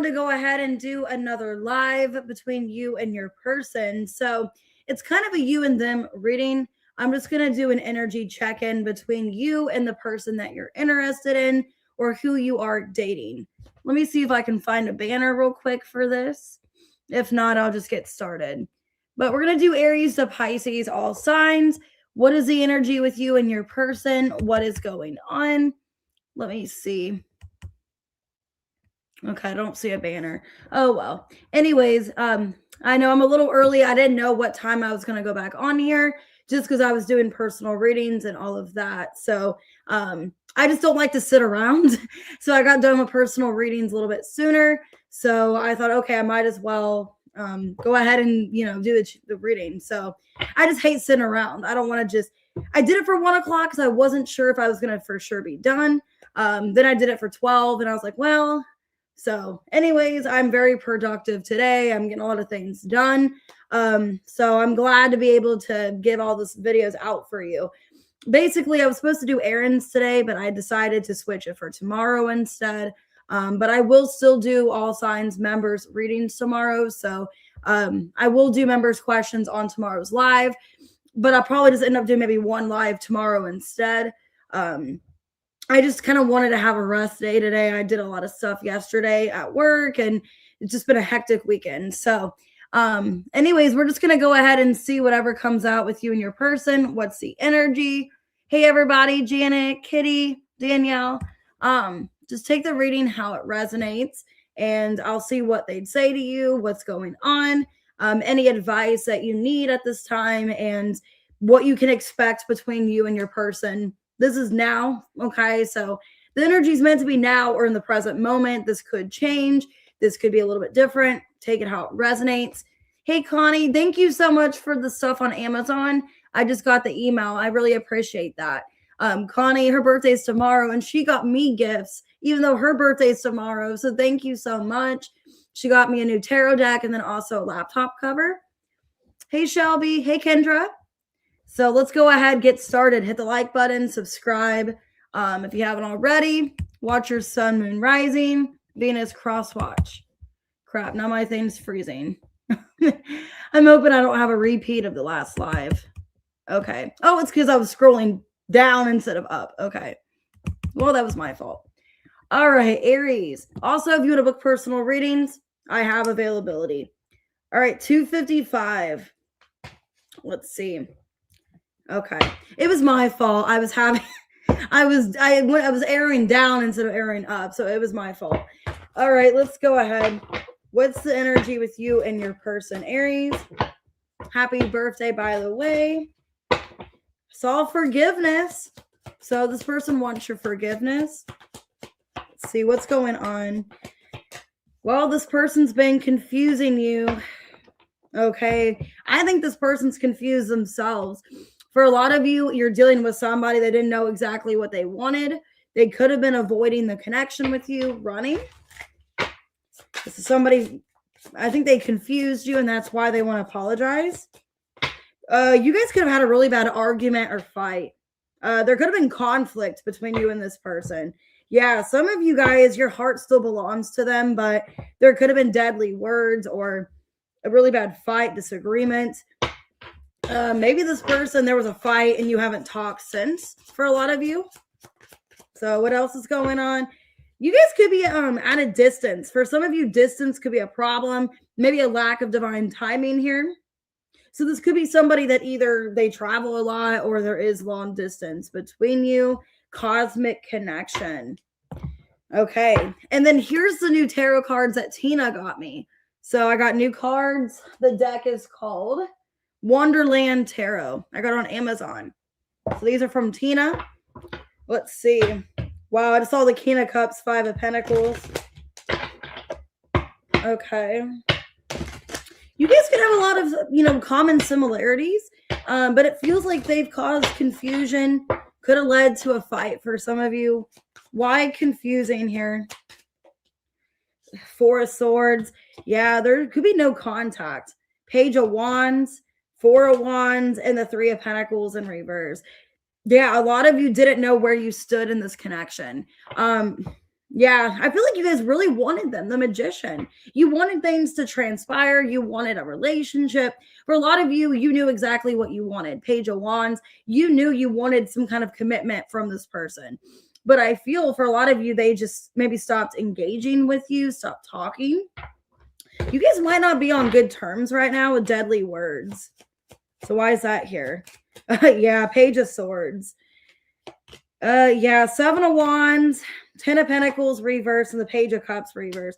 wanted to go ahead and do another live between you and your person. So it's kind of a you and them reading. I'm just going to do an energy check-in between you and the person that you're interested in or who you are dating. Let me see if I can find a banner real quick for this. If not, I'll just get started. But we're going to do Aries to Pisces, all signs. What is the energy with you and your person? What is going on? Let me see. Okay, I don't see a banner. Oh, well. Anyways, I know I'm a little early. I didn't know what time I was going to go back on here just because I was doing personal readings and all of that. So I just don't like to sit around. So I got done with personal readings a little bit sooner. So I thought, okay, I might as well go ahead and, do the reading. So I just hate sitting around. I don't want to I did it for 1 o'clock because I wasn't sure if I was going to for sure be done. Then I did it for 12 and I was like, well, so anyways, I'm very productive today. I'm getting a lot of things done. So I'm glad to be able to give all these videos out for you. Basically, I was supposed to do errands today, but I decided to switch it for tomorrow instead. But I will still do all signs members readings tomorrow. So I will do members questions on tomorrow's live, but I'll probably just end up doing maybe one live tomorrow instead. I just kind of wanted to have a rest day today. I did a lot of stuff yesterday at work and it's just been a hectic weekend. So anyways, we're just going to go ahead and see whatever comes out with you and your person. What's the energy? Hey, everybody, Janet, Kitty, Danielle, just take the reading how it resonates and I'll see what they'd say to you, what's going on, any advice that you need at this time and what you can expect between you and your person. This is now, okay? So the energy is meant to be now or in the present moment. This could change. This could be a little bit different. Take it how it resonates. Hey, Connie, thank you so much for the stuff on Amazon. I just got the email. I really appreciate that. Connie, her birthday's tomorrow, and she got me gifts, even though her birthday's tomorrow. So thank you so much. She got me a new tarot deck and then also a laptop cover. Hey, Shelby. Hey, Kendra. So let's go ahead, get started. Hit the like button, subscribe. If you haven't already, watch your sun, moon, rising, Venus cross watch. Crap, now my thing's freezing. I'm hoping I don't have a repeat of the last live. Okay. Oh, it's because I was scrolling down instead of up. Okay. Well, that was my fault. All right, Aries. Also, if you want to book personal readings, I have availability. All right, 255. Let's see. Okay. It was my fault. I was airing down instead of airing up. So it was my fault. All right, let's go ahead. What's the energy with you and your person, Aries? Happy birthday, by the way. It's all forgiveness. So this person wants your forgiveness. Let's see what's going on. Well, this person's been confusing you. Okay. I think this person's confused themselves. For a lot of you, you're dealing with somebody that didn't know exactly what they wanted. They could have been avoiding the connection with you, running. This is somebody, I think they confused you and that's why they want to apologize. You guys could have had a really bad argument or fight. There could have been conflict between you and this person. Yeah, some of you guys, your heart still belongs to them, but there could have been deadly words or a really bad fight, disagreement. Maybe this person, there was a fight and you haven't talked since for a lot of you. So what else is going on? You guys could be at a distance. For some of you, distance could be a problem. Maybe a lack of divine timing here. So this could be somebody that either they travel a lot or there is long distance between you. Cosmic connection. Okay. And then here's the new tarot cards that Tina got me. So I got new cards. The deck is called Wonderland Tarot. I got it on Amazon. So these are from Tina. Let's see. Wow, I just saw the King of Cups, 5 of Pentacles. Okay. You guys could have a lot of, common similarities, but it feels like they've caused confusion. Could have led to a fight for some of you. Why confusing here? 4 of Swords. Yeah, there could be no contact. Page of Wands, 4 of Wands, and the 3 of Pentacles in reverse. Yeah, a lot of you didn't know where you stood in this connection. Yeah, I feel like you guys really wanted them, the Magician. You wanted things to transpire. You wanted a relationship. For a lot of you, you knew exactly what you wanted. Page of Wands, you knew you wanted some kind of commitment from this person. But I feel for a lot of you, they just maybe stopped engaging with you, stopped talking. You guys might not be on good terms right now with deadly words. So why is that here? Yeah, Page of Swords. Yeah, Seven of Wands, Ten of Pentacles reverse, and the Page of Cups reverse.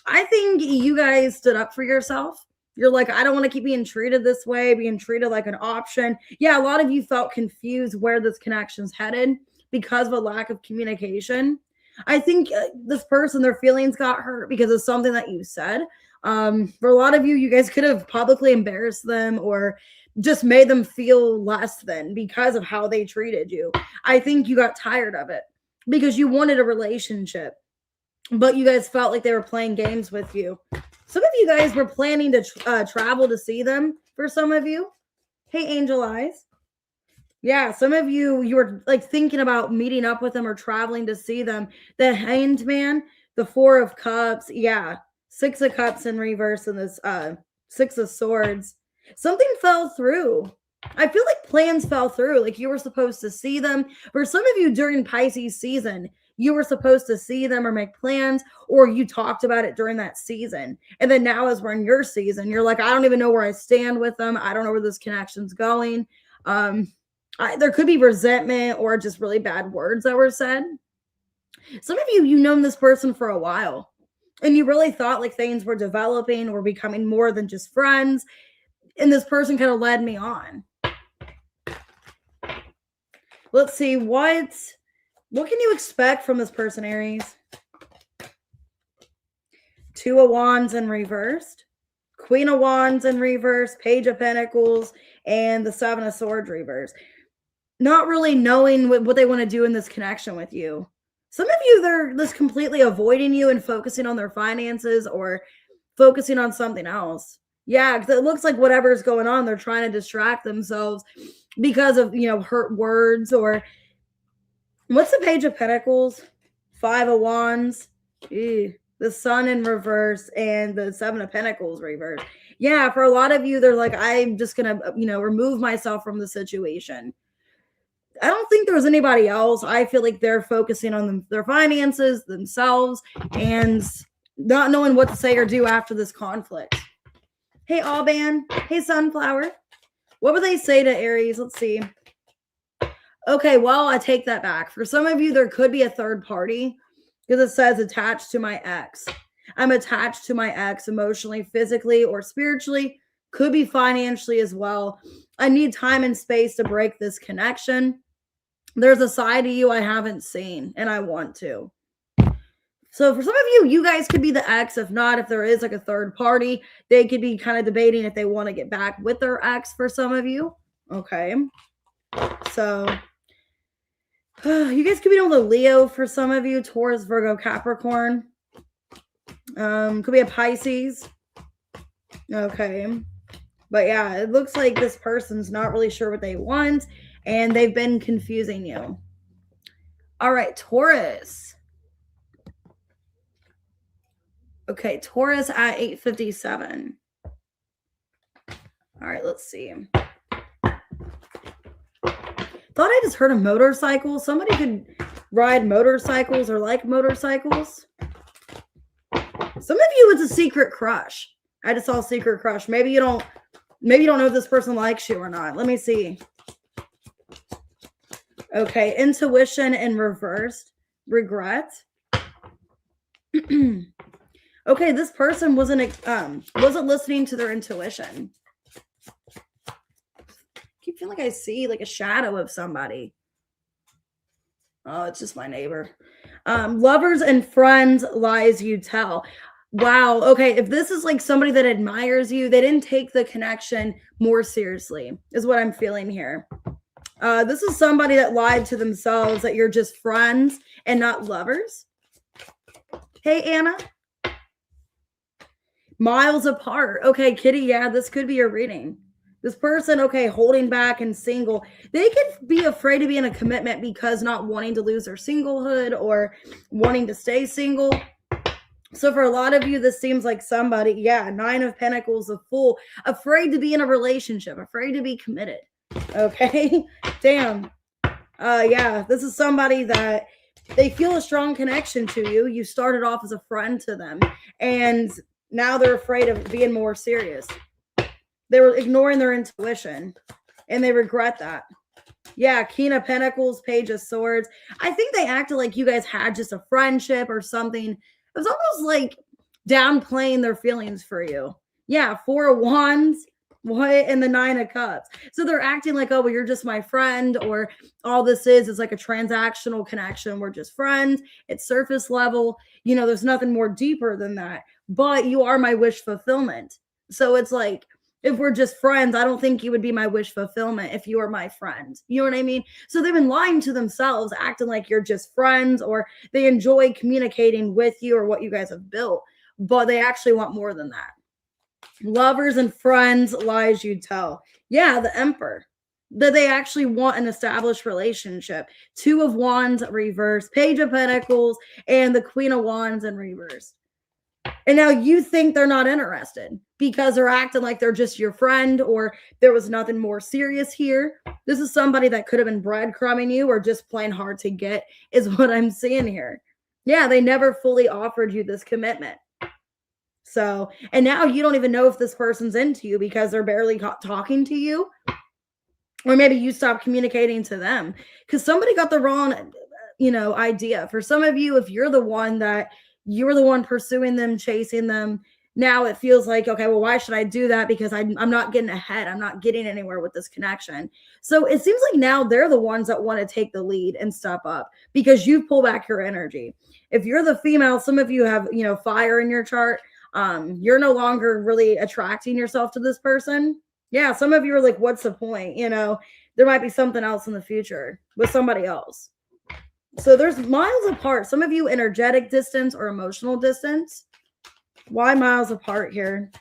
I think you guys stood up for yourself. You're like, I don't want to keep being treated this way, being treated like an option. Yeah, a lot of you felt confused where this connection's headed because of a lack of communication. I think this person, their feelings got hurt because of something that you said. For a lot of you, you guys could have publicly embarrassed them or just made them feel less than because of how they treated you. I think you got tired of it because you wanted a relationship, but you guys felt like they were playing games with you. Some of you guys were planning to travel to see them for some of you. Hey, Angel Eyes. Yeah, some of you, you were like thinking about meeting up with them or traveling to see them. The Hanged Man, the Four of Cups. Yeah, Six of Cups in reverse and this Six of Swords. Something fell through. I feel like plans fell through. Like you were supposed to see them. For some of you during Pisces season, you were supposed to see them or make plans, or you talked about it during that season. And then now, as we're in your season, you're like, I don't even know where I stand with them. I don't know where this connection's going. There could be resentment or just really bad words that were said. Some of you, you've known this person for a while, and you really thought like things were developing or becoming more than just friends. And this person kind of led me on. Let's see, what can you expect from this person, Aries? Two of Wands in reversed, Queen of Wands in reverse, Page of Pentacles, and the Seven of Swords reverse. Not really knowing what they want to do in this connection with you. Some of you, they're just completely avoiding you and focusing on their finances or focusing on something else. Yeah, because it looks like whatever's going on, they're trying to distract themselves because of, hurt words. Or what's the Page of Pentacles? Five of Wands. Ew. The Sun in reverse and the Seven of Pentacles reverse. Yeah, for a lot of you, they're like, I'm just going to, remove myself from the situation. I don't think there was anybody else. I feel like they're focusing on their finances, themselves, and not knowing what to say or do after this conflict. Hey, Alban. Hey, Sunflower. What would they say to Aries? Let's see. Okay, well, I take that back. For some of you, there could be a third party because it says attached to my ex. I'm attached to my ex emotionally, physically, or spiritually. Could be financially as well. I need time and space to break this connection. There's a side of you I haven't seen, and I want to. So for some of you, you guys could be the ex. If not, if there is like a third party, they could be kind of debating if they want to get back with their ex for some of you. Okay. So you guys could be on the Leo for some of you, Taurus, Virgo, Capricorn. Could be a Pisces. Okay. But yeah, it looks like this person's not really sure what they want, and they've been confusing you. All right, Taurus. Okay, Taurus at 8:57. All right, let's see. Thought I just heard a motorcycle. Somebody could ride motorcycles or like motorcycles. Some of you, it's a secret crush. I just saw a secret crush. Maybe you don't know if this person likes you or not. Let me see. Okay, intuition in reversed, regret. Okay, this person wasn't listening to their intuition. I keep feeling like I see like a shadow of somebody. Oh, it's just my neighbor. Lovers and friends, lies you tell. Wow. Okay, if this is like somebody that admires you, they didn't take the connection more seriously, is what I'm feeling here. This is somebody that lied to themselves that you're just friends and not lovers. Hey, Anna. Miles apart. Okay, Kitty, yeah, this could be your reading. This person, okay, holding back and single. They could be afraid to be in a commitment because not wanting to lose their singlehood or wanting to stay single. So for a lot of you, this seems like somebody, yeah, 9 of Pentacles, a Fool, afraid to be in a relationship, afraid to be committed. Okay, damn. Yeah, this is somebody that they feel a strong connection to you. You started off as a friend to them, and now they're afraid of being more serious. They were ignoring their intuition, and they regret that. Yeah, King of Pentacles, Page of Swords. I think they acted like you guys had just a friendship or something. It was almost like downplaying their feelings for you. Yeah, 4 of Wands, what, and the 9 of Cups. So they're acting like, oh, well, you're just my friend, or all this is like a transactional connection. We're just friends. It's surface level. You know, there's nothing more deeper than that. But you are my wish fulfillment. So it's like, if we're just friends, I don't think you would be my wish fulfillment if you were my friend. You know what I mean? So they've been lying to themselves, acting like you're just friends, or they enjoy communicating with you or what you guys have built, but they actually want more than that. Lovers and friends, lies you tell. Yeah, the Emperor. That they actually want an established relationship. 2 of Wands reverse, Page of Pentacles, and the Queen of Wands in reverse. And now you think they're not interested because they're acting like they're just your friend, or there was nothing more serious here. This is somebody that could have been breadcrumbing you or just plain hard to get, is what I'm seeing here. Yeah, they never fully offered you this commitment. So, and now you don't even know if this person's into you because they're barely talking to you. Or maybe you stopped communicating to them because somebody got the wrong, idea. For some of you, if you're the one pursuing them, chasing them, now it feels like, okay, well, why should I do that? Because I'm not getting ahead. I'm not getting anywhere with this connection. So it seems like now they're the ones that want to take the lead and step up because you pull back your energy. If you're the female, some of you have, fire in your chart. You're no longer really attracting yourself to this person. Yeah, some of you are like, what's the point? There might be something else in the future with somebody else. So there's miles apart. Some of you energetic distance or emotional distance. Why miles apart here?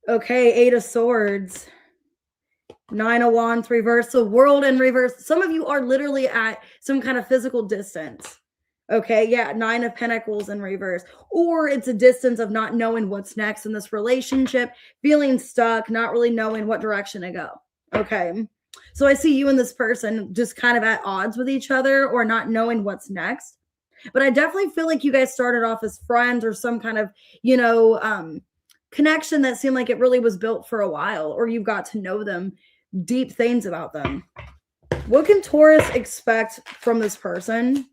Okay, 8 of Swords. 9 of Wands reverse. The World in reverse. Some of you are literally at some kind of physical distance. Okay, yeah, 9 of Pentacles in reverse. Or it's a distance of not knowing what's next in this relationship, feeling stuck, not really knowing what direction to go. Okay, so I see you and this person just kind of at odds with each other or not knowing what's next. But I definitely feel like you guys started off as friends or some kind of, connection that seemed like it really was built for a while, or you got to know them, deep things about them. What can Taurus expect from this person?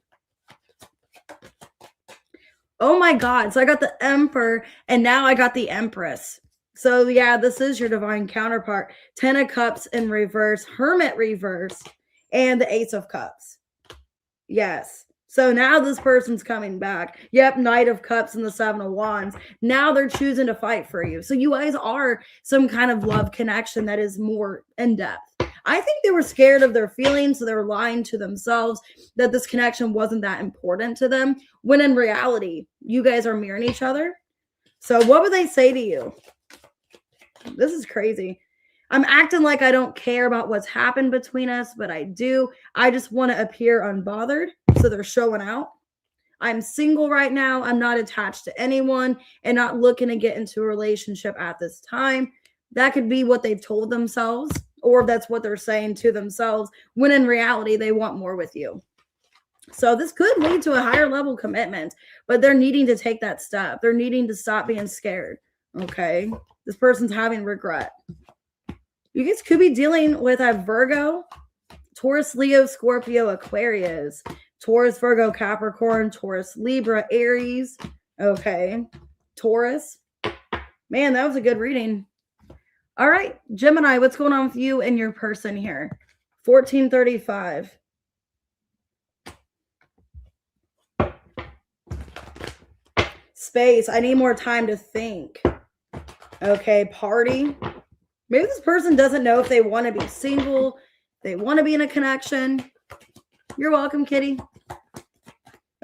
Oh my God. So I got the Emperor and now I got the Empress. So yeah, this is your divine counterpart. 10 of Cups in reverse, Hermit reversed, and the Ace of Cups. Yes. So now this person's coming back. Yep, Knight of Cups and the 7 of Wands. Now they're choosing to fight for you. So you guys are some kind of love connection that is more in depth. I think they were scared of their feelings, so they were lying to themselves that this connection wasn't that important to them, when in reality, you guys are mirroring each other. So what would they say to you? This is crazy. I'm acting like I don't care about what's happened between us, but I do. I just want to appear unbothered, so they're showing out. I'm single right now. I'm not attached to anyone and not looking to get into a relationship at this time. That could be what they've told themselves, or that's what they're saying to themselves, when in reality, they want more with you. So this could lead to a higher level commitment, but they're needing to take that step. They're needing to stop being scared. Okay. This person's having regret. You guys could be dealing with a Virgo, Taurus, Leo, Scorpio, Aquarius, Taurus, Virgo, Capricorn, Taurus, Libra, Aries. Okay. Taurus. Man, that was a good reading. All right, Gemini, what's going on with you and your person here? 1435. Space. I need more time to think. Okay, party. Maybe this person doesn't know if they want to be single, they want to be in a connection. You're welcome, kitty.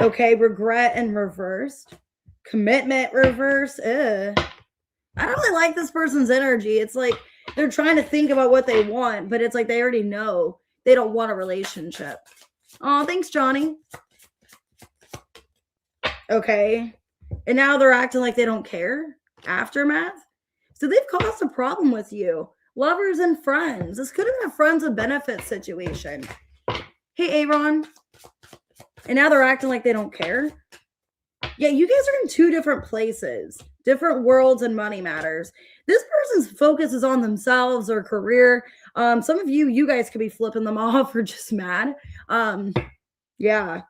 Okay, regret and reversed. Commitment reverse. I don't really like this person's energy. It's like they're trying to think about what they want, but it's like they already know they don't want a relationship. Oh, thanks, Johnny. Okay. And now they're acting like they don't care. Aftermath. So they've caused a problem with you. Lovers and friends. This could have been a friends with benefits situation. Hey, Aaron. And now they're acting like they don't care. Yeah, you guys are in two different places, different worlds and money matters. This person's focus is on themselves or career. Some of you guys could be flipping them off or just mad. Yeah,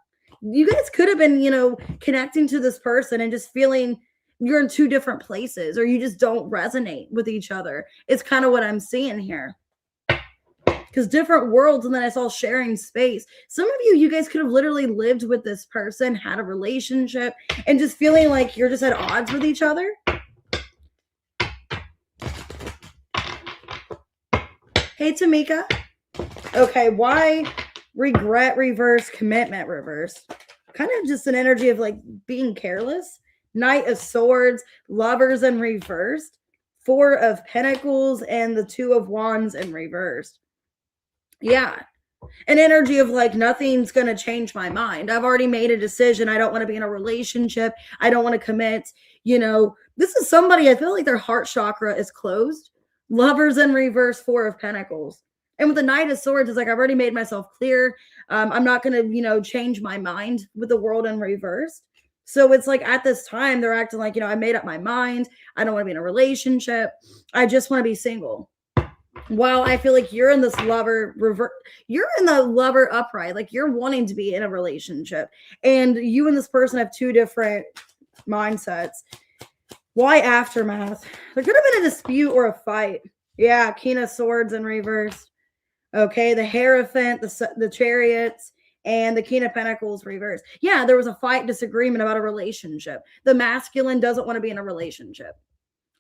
you guys could have been, connecting to this person and just feeling you're in two different places or you just don't resonate with each other. It's kind of what I'm seeing here. Because different worlds, and then it's all sharing space. Some of you guys could have literally lived with this person, had a relationship, and just feeling like you're just at odds with each other. Hey, Tamika. Okay, why regret reverse, commitment reverse? Kind of just an energy of like being careless. Knight of Swords, Lovers in reversed, Four of Pentacles, and the Two of Wands in reversed. Yeah. An energy of like, nothing's going to change my mind. I've already made a decision. I don't want to be in a relationship. I don't want to commit. This is somebody, I feel like their heart chakra is closed. Lovers in reverse, Four of Pentacles. And with the Knight of Swords, it's like, I've already made myself clear. I'm not going to, change my mind with the world in reverse. So it's like at this time, they're acting like, I made up my mind. I don't want to be in a relationship. I just want to be single. Wow, I feel like you're in this lover you're in the lover upright, like you're wanting to be in a relationship, and you and this person have two different mindsets. Why aftermath? There could have been a dispute or a fight. Yeah, King of Swords in reverse. Okay, the Hierophant, the Chariots, and the King of Pentacles reverse. Yeah, there was a fight, disagreement about a relationship. The masculine doesn't want to be in a relationship.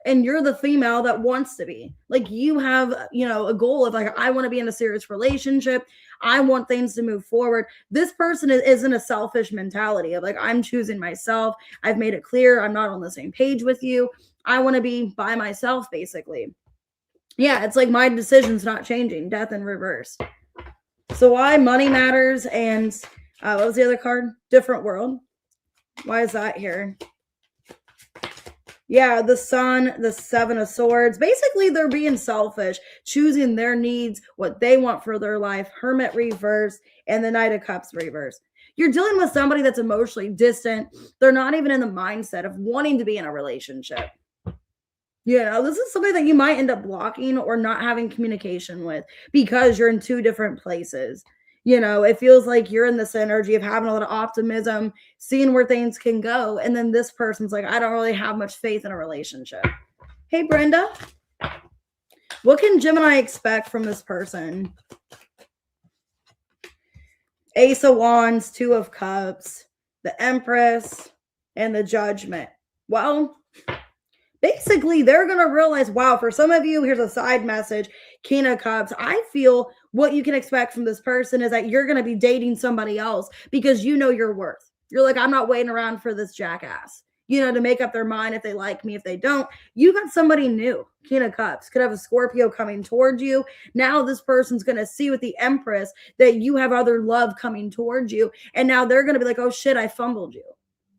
And you're the female that wants to be. Like you have, a goal of like, I want to be in a serious relationship. I want things to move forward. This person isn't a selfish mentality of like, I'm choosing myself. I've made it clear I'm not on the same page with you. I want to be by myself, basically. Yeah, it's like my decision's not changing. Death in reverse. So why money matters and what was the other card? Different world. Why is that here? Yeah, the Sun, the Seven of Swords. Basically, they're being selfish, choosing their needs, what they want for their life. Hermit reverse, and the Knight of Cups reverse. You're dealing with somebody that's emotionally distant. They're not even in the mindset of wanting to be in a relationship. This is somebody that you might end up blocking or not having communication with because you're in two different places. It feels like you're in this energy of having a lot of optimism, seeing where things can go. And then this person's like, I don't really have much faith in a relationship. Hey, Brenda. What can Gemini expect from this person? Ace of Wands, Two of Cups, the Empress, and the Judgment. Well, basically, they're going to realize, wow, for some of you, here's a side message, King of Cups. I feel what you can expect from this person is that you're going to be dating somebody else because you know your worth. You're like, I'm not waiting around for this jackass, to make up their mind if they like me, if they don't. You got somebody new, King of Cups. Could have a Scorpio coming towards you. Now this person's going to see with the Empress that you have other love coming towards you. And now they're going to be like, oh, shit, I fumbled you.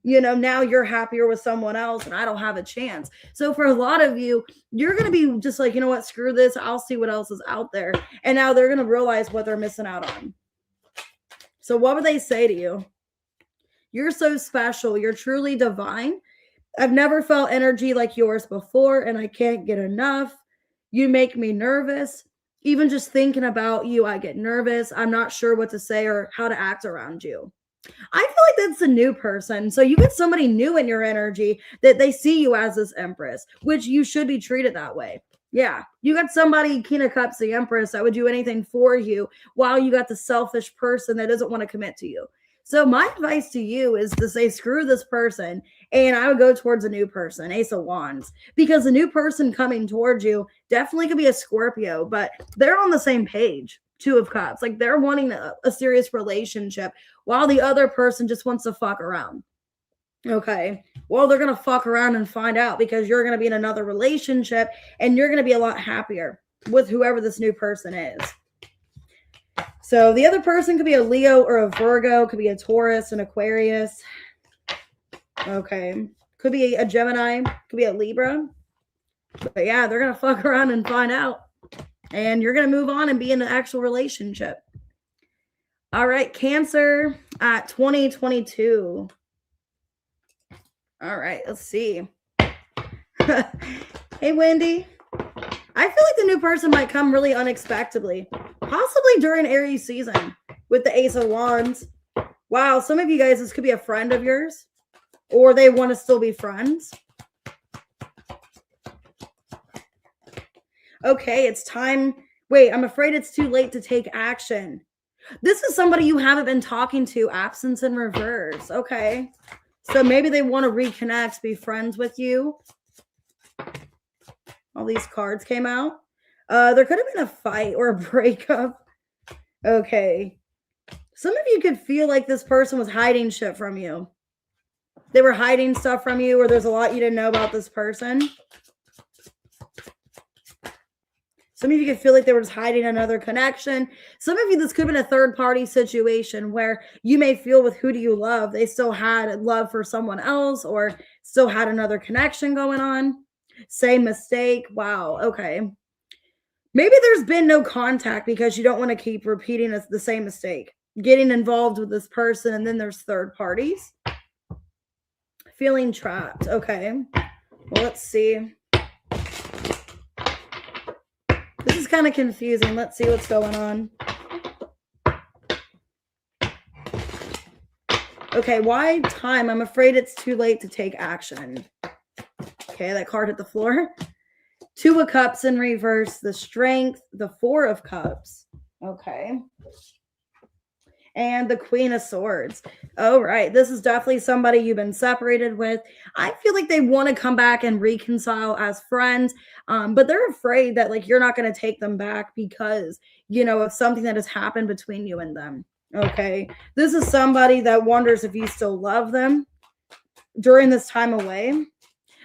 Now you're happier with someone else and I don't have a chance. So for a lot of you, you're going to be just like, you know what, screw this. I'll see what else is out there. And now they're going to realize what they're missing out on. So what would they say to you? You're so special. You're truly divine. I've never felt energy like yours before and I can't get enough. You make me nervous. Even just thinking about you, I get nervous. I'm not sure what to say or how to act around you. I feel like that's a new person. So you get somebody new in your energy that they see you as this Empress, which you should be treated that way. Yeah. You got somebody, King of Cups, the Empress, that would do anything for you while you got the selfish person that doesn't want to commit to you. So my advice to you is to say, screw this person. And I would go towards a new person, Ace of Wands, because the new person coming towards you definitely could be a Scorpio, but they're on the same page. Two of Cups. Like they're wanting a serious relationship while the other person just wants to fuck around. Okay. Well, they're going to fuck around and find out because you're going to be in another relationship and you're going to be a lot happier with whoever this new person is. So the other person could be a Leo or a Virgo, could be a Taurus, an Aquarius. Okay. Could be a Gemini, could be a Libra. But yeah, they're going to fuck around and find out. And you're going to move on and be in an actual relationship. All right, Cancer at 2022. All right, let's see. Hey, Wendy. I feel like the new person might come really unexpectedly, possibly during Aries season with the Ace of Wands. Wow, some of you guys, this could be a friend of yours, or they want to still be friends. Okay, it's time. Wait, I'm afraid it's too late to take action. This is somebody you haven't been talking to, absence in reverse. Okay, so maybe they want to reconnect, be friends with you. All these cards came out. There could have been a fight or a breakup. Okay. Some of you could feel like this person was hiding shit from you. They were hiding stuff from you, or there's a lot you didn't know about this person. Some of you could feel like they were just hiding another connection. Some of you, this could have been a third-party situation where you may feel with who do you love, they still had love for someone else or still had another connection going on. Same mistake. Wow. Okay. Maybe there's been no contact because you don't want to keep repeating the same mistake. Getting involved with this person, and then there's third parties. Feeling trapped. Okay. Well, let's see. This is kind of confusing. Let's see what's going on. Okay, why time? I'm afraid it's too late to take action. Okay, that card hit the floor. Two of Cups in reverse, the Strength, the Four of Cups. Okay. And the Queen of Swords. All right, this is definitely somebody you've been separated with. I feel like they want to come back and reconcile as friends, but they're afraid that like you're not going to take them back because, you know, of something that has happened between you and them. Okay, this is somebody that wonders if you still love them during this time away.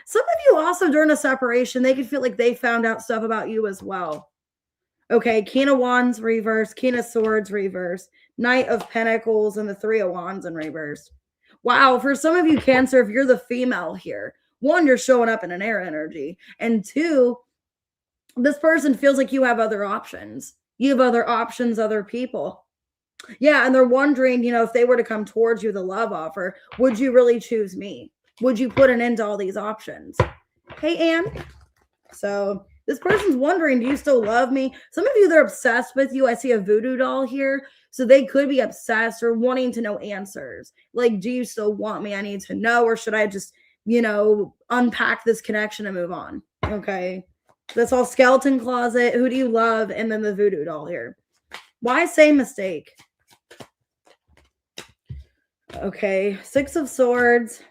Some of you also during a separation, they could feel like they found out stuff about you as well. Okay, King of Wands reverse, King of Swords reverse, Knight of Pentacles, and the Three of Wands in reverse. Wow, for some of you, Cancer, if you're the female here, one, you're showing up in an air energy, and two, this person feels like you have other options. You have other options, other people. Yeah, and they're wondering, you know, if they were to come towards you, the love offer, would you really choose me? Would you put an end to all these options? Hey, Anne. So this person's wondering, do you still love me? Some of you, they're obsessed with you. I see a voodoo doll here. So they could be obsessed or wanting to know answers. Like, do you still want me? I need to know. Or should I just, you know, unpack this connection and move on? Okay. That's all skeleton closet. Who do you love? And then the voodoo doll here. Why say mistake? Okay. Six of Swords.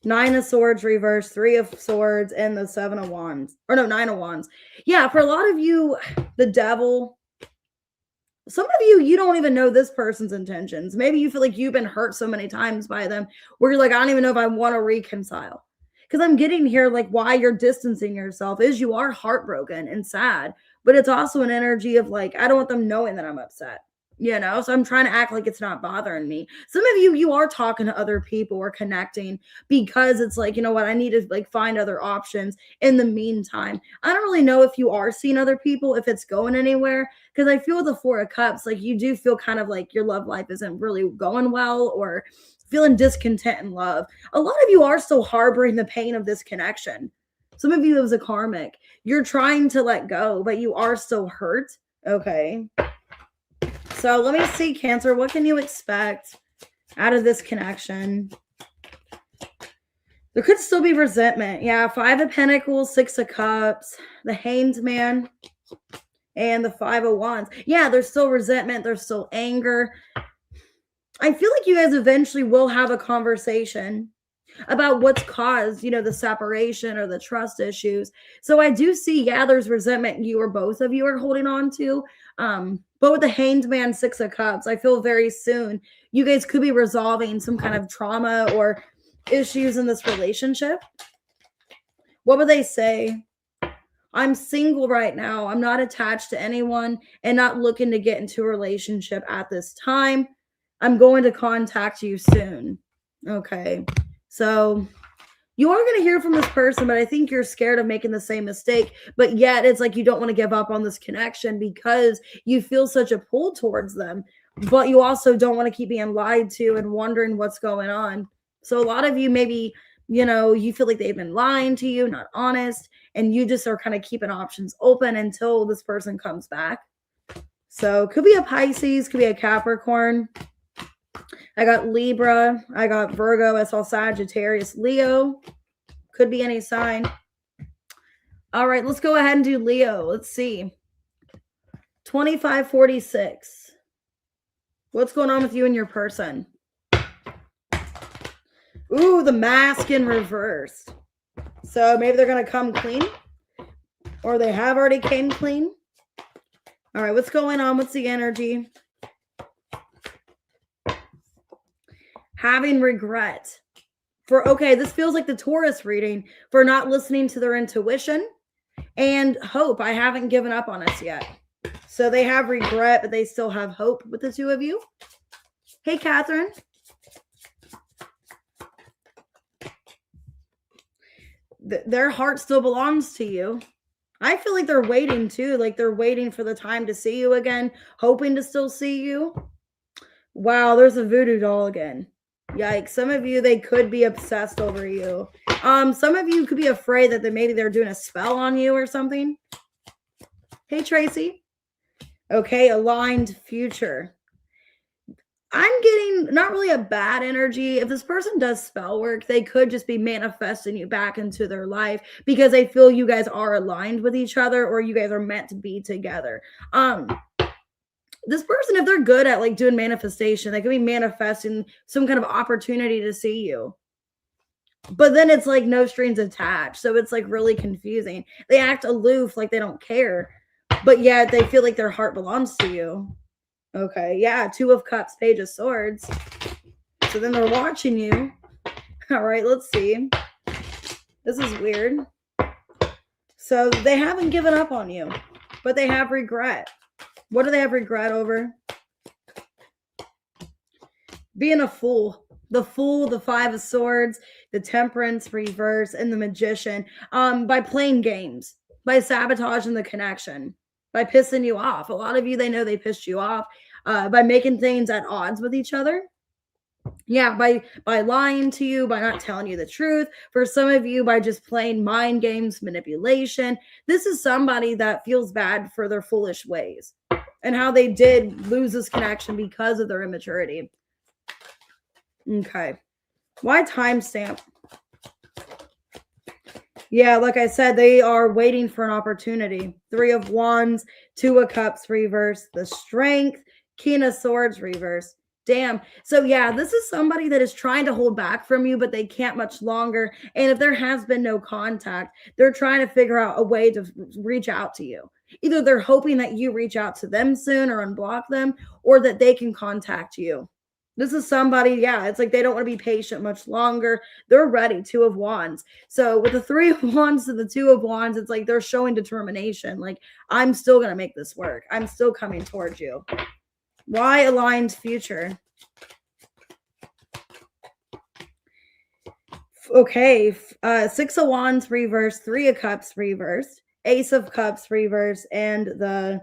Nine of Swords reverse, Three of Swords, and the Seven of Wands. Or no, Nine of Wands. Yeah, for a lot of you, the Devil. Some of you, you don't even know this person's intentions. Maybe you feel like you've been hurt so many times by them where you're like, I don't even know if I want to reconcile. Because I'm getting here, like, why you're distancing yourself is you are heartbroken and sad. But it's also an energy of like, I don't want them knowing that I'm upset. You know, so I'm trying to act like it's not bothering me. Some of you, you are talking to other people or connecting because it's like, you know what, I need to like find other options in the meantime. I don't really know if you are seeing other people, if it's going anywhere, because I feel with the Four of Cups, like you do feel kind of like your love life isn't really going well or feeling discontent in love. A lot of you are still harboring the pain of this connection. Some of you, it was a karmic. You're trying to let go, but you are still hurt. Okay. So let me see, Cancer, what can you expect out of this connection? There could still be resentment. Yeah, Five of Pentacles, Six of Cups, the Hanged Man, and the Five of Wands. Yeah, there's still resentment. There's still anger. I feel like you guys eventually will have a conversation about what's caused, you know, the separation or the trust issues. So I do see, yeah, there's resentment you or both of you are holding on to. But with the Hanged Man, Six of Cups, I feel very soon you guys could be resolving some kind of trauma or issues in this relationship? What would they say? I'm single right now. I'm not attached to anyone and not looking to get into a relationship at this time. I'm going to contact you soon. Okay. So you are going to hear from this person, but I think you're scared of making the same mistake. But yet it's like you don't want to give up on this connection because you feel such a pull towards them. But you also don't want to keep being lied to and wondering what's going on. So a lot of you maybe, you feel like they've been lying to you, not honest, and you just are kind of keeping options open until this person comes back. So could be a Pisces, could be a Capricorn. I got Libra, I got Virgo, I saw Sagittarius, Leo. Could be any sign. All right, let's go ahead and do Leo. Let's see. 2546. What's going on with you and your person? Ooh, the Mask in reverse. So maybe they're going to come clean, or they have already came clean. All right, what's going on? What's the energy? Having regret. Okay, this feels like the Taurus reading for not listening to their intuition and hope. I haven't given up on us yet. So they have regret, but they still have hope with the two of you. Hey, Catherine. Their heart still belongs to you. I feel like they're waiting too. Like they're waiting for the time to see you again, hoping to still see you. Wow, there's a voodoo doll again. Yikes. Some of you, they could be obsessed over you. Some of you could be afraid that maybe they're doing a spell on you or something. Hey, Tracy. Okay, aligned future. I'm getting not really a bad energy. If this person does spell work, they could just be manifesting you back into their life because they feel you guys are aligned with each other or you guys are meant to be together. This person, if they're good at like doing manifestation, they could be manifesting some kind of opportunity to see you. But then it's like no strings attached. So it's like really confusing. They act aloof, like they don't care. But yet they feel like their heart belongs to you. Okay, yeah, 2 of Cups, Page of Swords. So then they're watching you. All right, let's see. This is weird. So they haven't given up on you, but they have regret. What do they have regret over? Being a fool. The Fool, the 5 of Swords, the Temperance reverse, and the Magician. By playing games, by sabotaging the connection, by pissing you off. A lot of you, they know they pissed you off by making things at odds with each other. Yeah, by lying to you, by not telling you the truth. For some of you, by just playing mind games, manipulation. This is somebody that feels bad for their foolish ways and how they did lose this connection because of their immaturity. Okay. Why timestamp? Yeah, like I said, they are waiting for an opportunity. 3 of Wands, 2 of Cups reverse, the Strength, King of Swords reverse. Damn. So yeah, this is somebody that is trying to hold back from you, but they can't much longer. And if there has been no contact, they're trying to figure out a way to reach out to you. Either they're hoping that you reach out to them soon or unblock them, or that they can contact you. This is somebody, yeah, it's like they don't want to be patient much longer. They're ready. 2 of Wands. So with the 3 of Wands to the 2 of Wands, it's like they're showing determination. Like, I'm still going to make this work. I'm still coming towards you. Why aligned future? Okay. 6 of Wands reverse, 3 of Cups reversed, Ace of Cups reverse, and the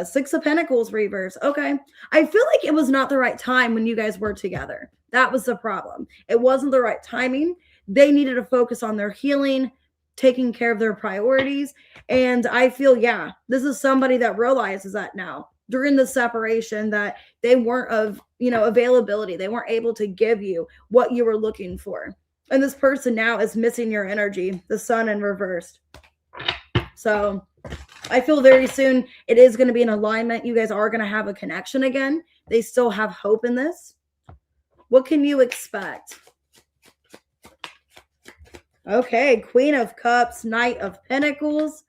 6 of Pentacles reverse. Okay. I feel like it was not the right time when you guys were together. That was the problem. It wasn't the right timing. They needed to focus on their healing, taking care of their priorities. And I feel, yeah, this is somebody that realizes that now during the separation that they weren't of, availability. They weren't able to give you what you were looking for. And this person now is missing your energy, the Sun in reversed. So I feel very soon it is going to be an alignment. You guys are going to have a connection again. They still have hope in this. What can you expect? Okay, Queen of Cups, Knight of Pentacles.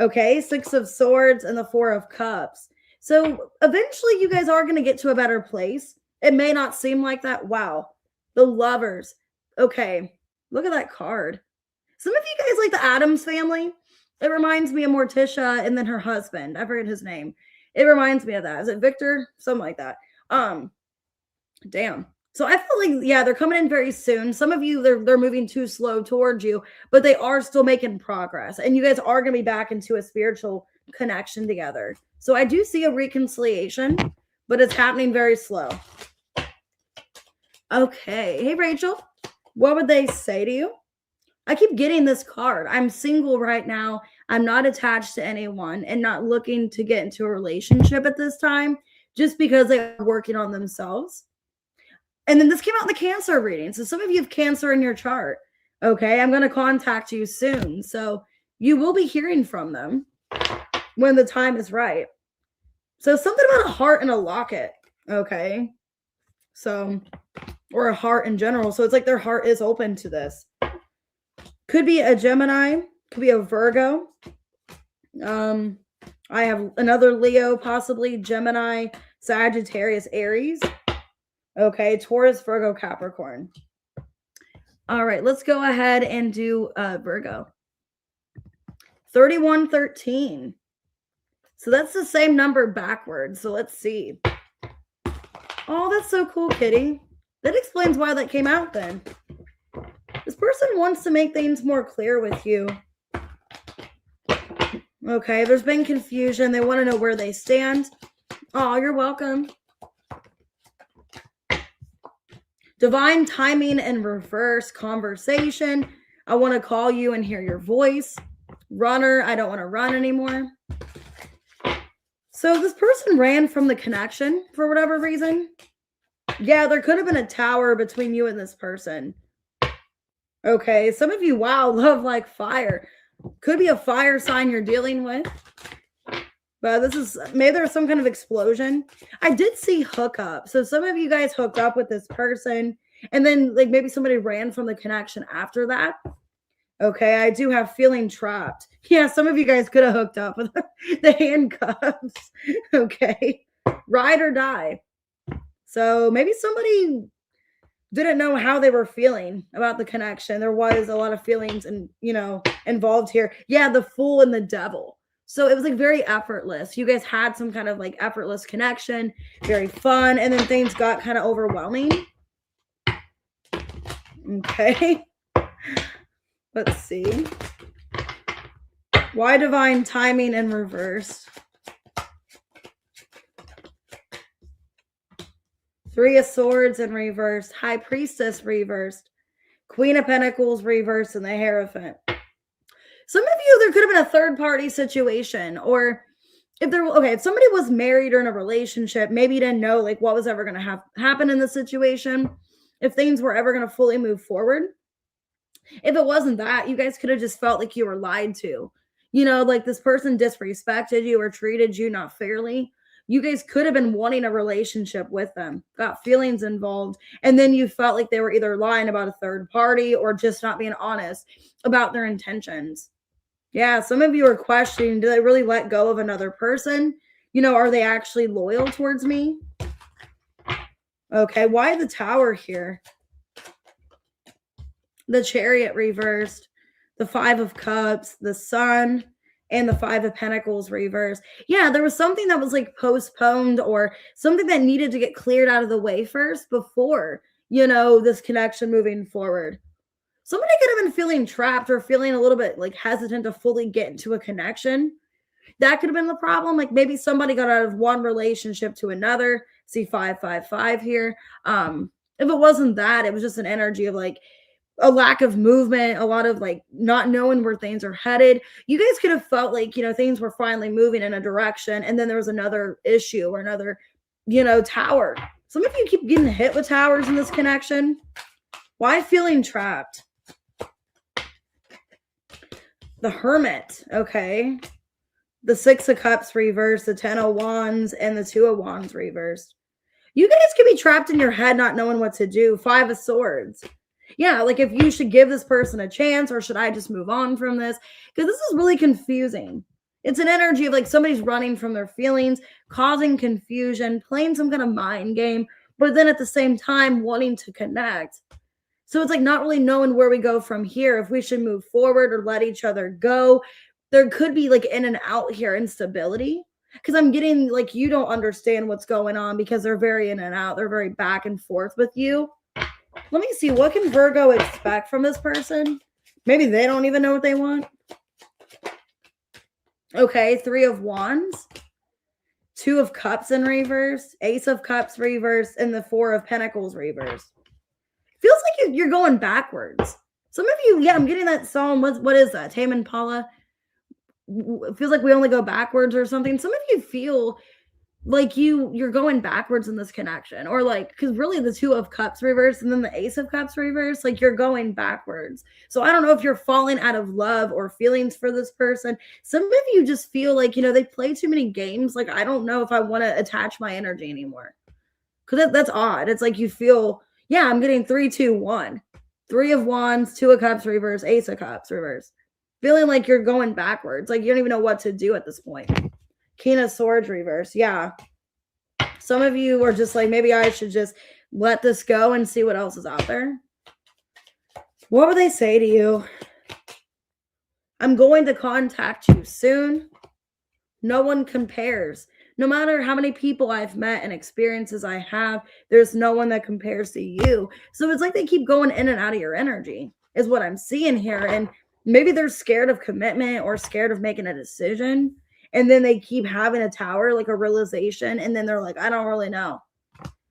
Okay, 6 of Swords and the 4 of Cups. So eventually you guys are going to get to a better place. It may not seem like that. Wow. The Lovers, Okay, look at that card. Some of you guys like the Addams family. It reminds me of Morticia and then her husband. I forget his name. It reminds me of that. Is it Victor? Something like that. Damn. So I feel like, yeah, they're coming in very soon. Some of you, they're moving too slow towards you, but they are still making progress. And you guys are going to be back into a spiritual connection together. So I do see a reconciliation, but it's happening very slow. Okay. Hey, Rachel, what would they say to you? I keep getting this card. I'm single right now. I'm not attached to anyone and not looking to get into a relationship at this time just because they're working on themselves. And then this came out in the Cancer reading. So some of you have Cancer in your chart. Okay, I'm going to contact you soon. So you will be hearing from them when the time is right. So something about a heart and a locket. Okay. So, or a heart in general. So it's like their heart is open to this. Could be a Gemini. Could be a Virgo. I have another Leo, possibly Gemini, Sagittarius, Aries. Okay, Taurus, Virgo, Capricorn. All right, let's go ahead and do Virgo. 3113. So that's the same number backwards. So let's see. Oh, that's so cool, Kitty. That explains why that came out then. This person wants to make things more clear with you. Okay, there's been confusion. They want to know where they stand. Oh, you're welcome. Divine timing and reverse conversation. I want to call you and hear your voice. Runner, I don't want to run anymore. So this person ran from the connection for whatever reason. Yeah, there could have been a tower between you and this person. Okay, some of you, wow, love like fire. Could be a fire sign you're dealing with. But this is, maybe there's some kind of explosion. I did see hookup. So some of you guys hooked up with this person. And then like maybe somebody ran from the connection after that. Okay, I do have feeling trapped. Yeah, some of you guys could have hooked up with the handcuffs. Okay, ride or die. So maybe somebody didn't know how they were feeling about the connection. There was a lot of feelings and, involved here. Yeah, the Fool and the Devil. So it was like very effortless. You guys had some kind of like effortless connection, very fun, and then things got kind of overwhelming. Okay. Let's see. Why divine timing in reverse? Three of Swords in reverse. High Priestess reversed. Queen of Pentacles reversed, and the Hierophant. Some of you, there could have been a third party situation, or if somebody was married or in a relationship, maybe you didn't know like what was ever going to happen in the situation, if things were ever going to fully move forward. If it wasn't that, you guys could have just felt like you were lied to. Like this person disrespected you or treated you not fairly. You guys could have been wanting a relationship with them, got feelings involved, and then you felt like they were either lying about a third party or just not being honest about their intentions. Yeah, some of you are questioning, do they really let go of another person? Are they actually loyal towards me? Okay, why the Tower here? The Chariot reversed, the Five of Cups, the Sun, and the Five of Pentacles reversed. Yeah, there was something that was like postponed or something that needed to get cleared out of the way first before, this connection moving forward. Somebody could have been feeling trapped or feeling a little bit like hesitant to fully get into a connection. That could have been the problem. Like maybe somebody got out of one relationship to another. See 555 here. If it wasn't that, it was just an energy of like a lack of movement, a lot of like not knowing where things are headed. You guys could have felt like, things were finally moving in a direction. And then there was another issue or another, tower. Some of you keep getting hit with towers in this connection. Why feeling trapped? The Hermit, okay. The Six of Cups reversed, the 10 of Wands, and the 2 of Wands reversed. You guys could be trapped in your head not knowing what to do. 5 of Swords. Yeah, like if you should give this person a chance or should I just move on from this? Because this is really confusing. It's an energy of like somebody's running from their feelings, causing confusion, playing some kind of mind game, but then at the same time wanting to connect. So it's like not really knowing where we go from here, if we should move forward or let each other go. There could be like in and out here instability, because I'm getting like you don't understand what's going on because they're very in and out. They're very back and forth with you. Let me see. What can Virgo expect from this person? Maybe they don't even know what they want. Okay, 3 of Wands, 2 of Cups in reverse, Ace of Cups reverse, and the 4 of Pentacles reverse. Feels like you're going backwards. Some of you, yeah, I'm getting that song. What is that? Tame Impala. It feels like we only go backwards or something. Some of you feel like you're going backwards in this connection, or like, because really the 2 of Cups reverse and then the Ace of Cups reverse, like you're going backwards. So I don't know if you're falling out of love or feelings for this person. Some of you just feel like, they play too many games. Like, I don't know if I want to attach my energy anymore, because that's odd. It's like you feel, yeah, I'm getting 3, 2, 1, 3 of Wands, 2 of Cups reverse, Ace of Cups reverse, feeling like you're going backwards. Like you don't even know what to do at this point. King of Swords reverse. Yeah. Some of you are just like, maybe I should just let this go and see what else is out there. What would they say to you? I'm going to contact you soon. No one compares. No matter how many people I've met and experiences I have, there's no one that compares to you. So it's like they keep going in and out of your energy is what I'm seeing here. And maybe they're scared of commitment or scared of making a decision. And then they keep having a tower, like a realization. And then they're like, I don't really know.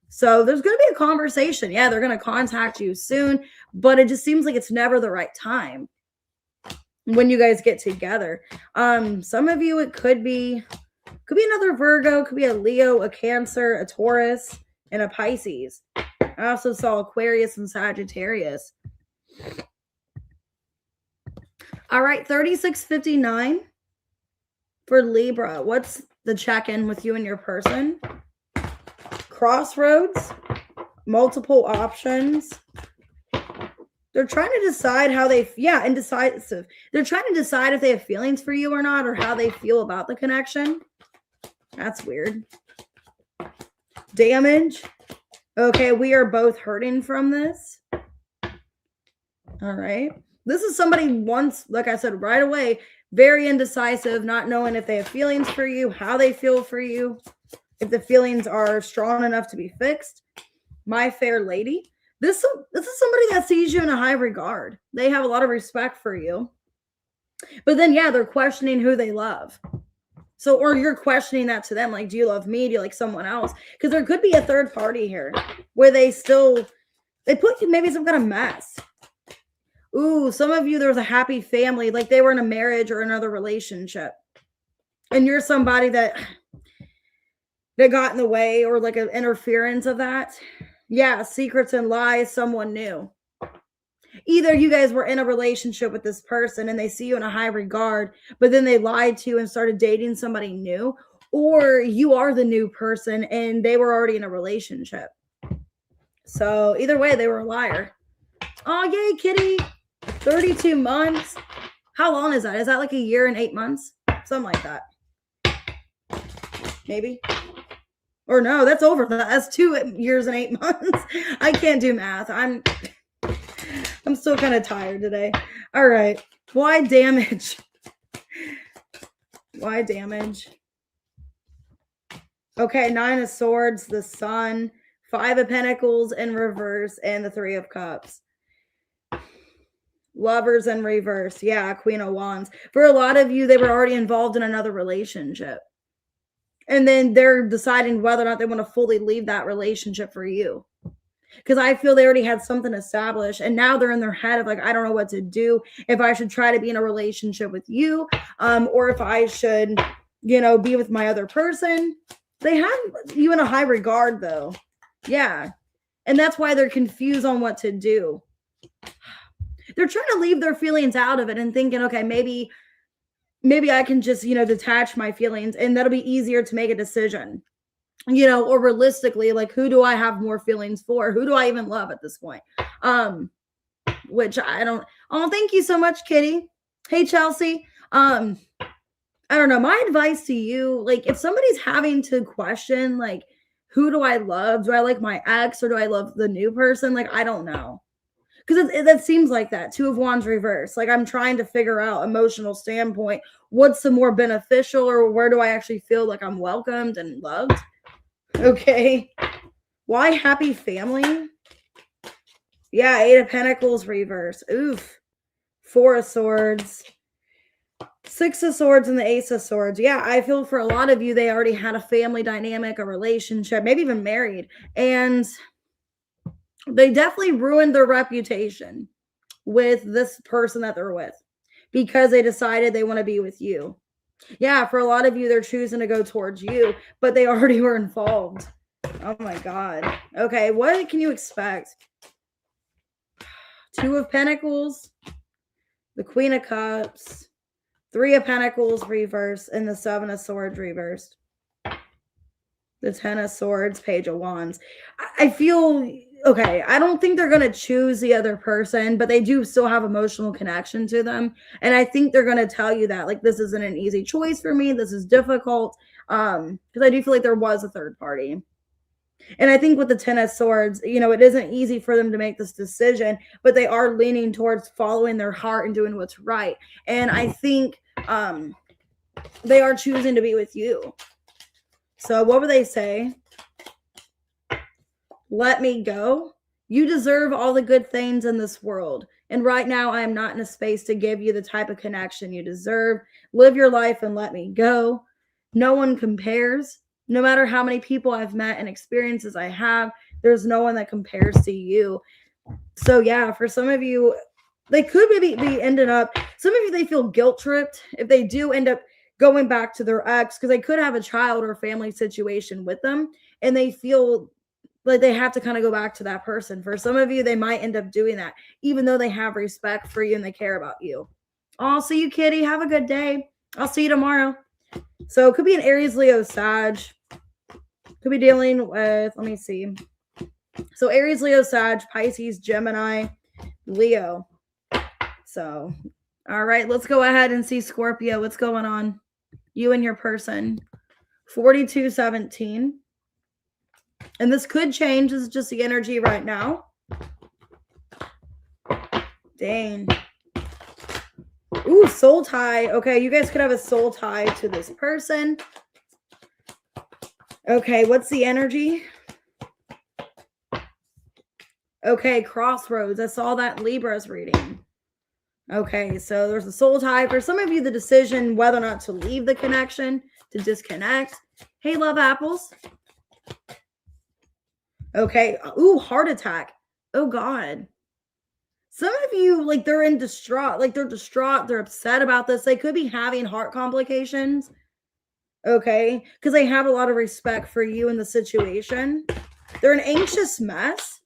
So there's going to be a conversation. Yeah, they're going to contact you soon. But it just seems like it's never the right time when you guys get together. Some of you, it could be another Virgo, could be a Leo, a Cancer, a Taurus, and a Pisces. I also saw Aquarius and Sagittarius. All right, 3659. For Libra, what's the check-in with you and your person? Crossroads, multiple options. They're trying to decide how they, indecisive. They're trying to decide if they have feelings for you or not, or how they feel about the connection. That's weird. Damage. Okay, we are both hurting from this. All right. This is somebody once, like I said, right away, very indecisive, not knowing if they have feelings for you, how they feel for you, if the feelings are strong enough to be fixed. My fair lady. This is somebody that sees you in a high regard. They have a lot of respect for you. But then, yeah, they're questioning who they love. So, or you're questioning that to them. Like, do you love me? Do you like someone else? Because there could be a third party here where they put maybe some kind of mess. Ooh, some of you, there's a happy family, like they were in a marriage or another relationship. And you're somebody that got in the way, or like an interference of that. Yeah, secrets and lies, someone new. Either you guys were in a relationship with this person and they see you in a high regard, but then they lied to you and started dating somebody new, or you are the new person and they were already in a relationship. So either way, they were a liar. Oh, yay, kitty. 32 months. How long is that? Is that like a year and 8 months? Something like that. Maybe. Or no, that's over. That's 2 years and 8 months. I can't do math. I'm still kind of tired today. All right. Why damage? Why damage? Okay, 9 of Swords, the Sun, 5 of Pentacles in reverse, and the 3 of Cups. Lovers in reverse. Yeah, Queen of Wands. For a lot of you, they were already involved in another relationship. And then they're deciding whether or not they want to fully leave that relationship for you. Because I feel they already had something established. And now they're in their head of like, I don't know what to do. If I should try to be in a relationship with you. Or if I should, be with my other person. They have you in a high regard, though. Yeah. And that's why they're confused on what to do. They're trying to leave their feelings out of it and thinking, okay, maybe I can just, detach my feelings and that'll be easier to make a decision, or realistically, like, who do I have more feelings for? Who do I even love at this point? Which I don't. Oh, thank you so much, Kitty. Hey, Chelsea. I don't know. My advice to you, like, if somebody's having to question, like, who do I love? Do I like my ex or do I love the new person? Like, I don't know. because that seems like that. Two of Wands reverse. Like I'm trying to figure out emotional standpoint. What's the more beneficial, or where do I actually feel like I'm welcomed and loved? Okay. Why happy family? Yeah, Eight of Pentacles reverse. Oof. Four of Swords. Six of Swords and the Ace of Swords. Yeah, I feel for a lot of you, they already had a family dynamic, a relationship, maybe even married. And they definitely ruined their reputation with this person that they're with because they decided they want to be with you. Yeah, for a lot of you, they're choosing to go towards you, but they already were involved. Oh my God. Okay, what can you expect? Two of Pentacles, the Queen of Cups, Three of Pentacles reversed, and the Seven of Swords reversed. The Ten of Swords, Page of Wands. I feel, okay, I don't think they're going to choose the other person, but they do still have emotional connection to them. And I think they're going to tell you that, like, this isn't an easy choice for me. This is difficult. Because I do feel like there was a third party. And I think with the Ten of Swords, you know, it isn't easy for them to make this decision, but they are leaning towards following their heart and doing what's right. And I think they are choosing to be with you. So what would they say? Let me go. You deserve all the good things in this world. And right now, I am not in a space to give you the type of connection you deserve. Live your life and let me go. No one compares. No matter how many people I've met and experiences I have, there's no one that compares to you. So yeah, for some of you, they could maybe be ending up, some of you, they feel guilt tripped if they do end up going back to their ex, because they could have a child or family situation with them, and they feel like they have to kind of go back to that person. For some of you, they might end up doing that, even though they have respect for you and they care about you. I'll see you, Kitty. Have a good day. I'll see you tomorrow. So it could be an Aries, Leo, Sag. Could be dealing with, let me see. So Aries, Leo, Sag, Pisces, Gemini, Leo. So, all right, let's go ahead and see Scorpio. What's going on? You and your person. 4217. And this could change. This is just the energy right now. Dang. Ooh, soul tie. Okay, you guys could have a soul tie to this person. Okay, what's the energy? Okay, crossroads. I saw that in Libra's reading. Okay, so there's a soul tie. For some of you, the decision whether or not to leave the connection, to disconnect. Hey, love apples. Okay. Ooh, heart attack. Oh, God. Some of you, like, they're in distraught. Like, they're distraught. They're upset about this. They could be having heart complications. Okay. Because they have a lot of respect for you in the situation. They're an anxious mess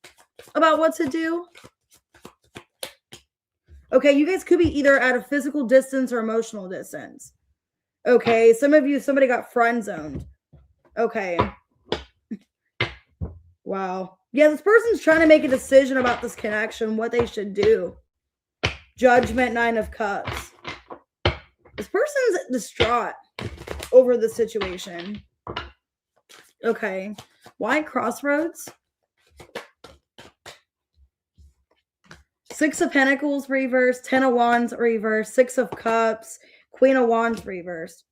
about what to do. Okay. You guys could be either at a physical distance or emotional distance. Okay. Some of you, somebody got friend zoned. Okay. Wow. Yeah, this person's trying to make a decision about this connection, what they should do. Judgment, Nine of Cups. This person's distraught over the situation. Okay. Why crossroads? Six of Pentacles reverse, Ten of Wands reverse, Six of Cups, Queen of Wands reverse.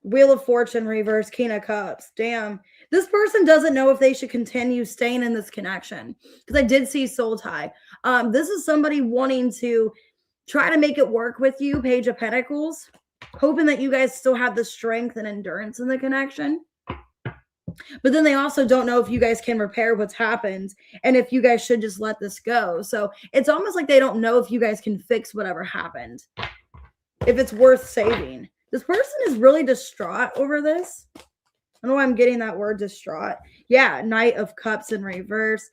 Wheel of Fortune reverse, King of Cups. Damn. This person doesn't know if they should continue staying in this connection. Because I did see soul tie. This is somebody wanting to try to make it work with you, Page of Pentacles. Hoping that you guys still have the strength and endurance in the connection. But then they also don't know if you guys can repair what's happened. And if you guys should just let this go. So it's almost like they don't know if you guys can fix whatever happened. If it's worth saving. This person is really distraught over this. I don't know why I'm getting that word distraught. Yeah, Knight of Cups in reverse.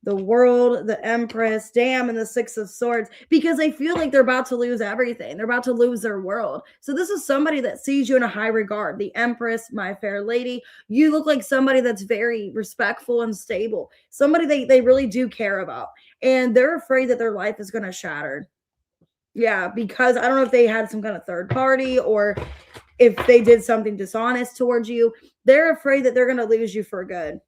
The World, the Empress, damn, and the Six of Swords. Because they feel like they're about to lose everything. They're about to lose their world. So this is somebody that sees you in a high regard. The Empress, my fair lady. You look like somebody that's very respectful and stable. Somebody they really do care about. And they're afraid that their life is going to shatter. Yeah, because I don't know if they had some kind of third party or if they did something dishonest towards you. They're afraid that they're going to lose you for good.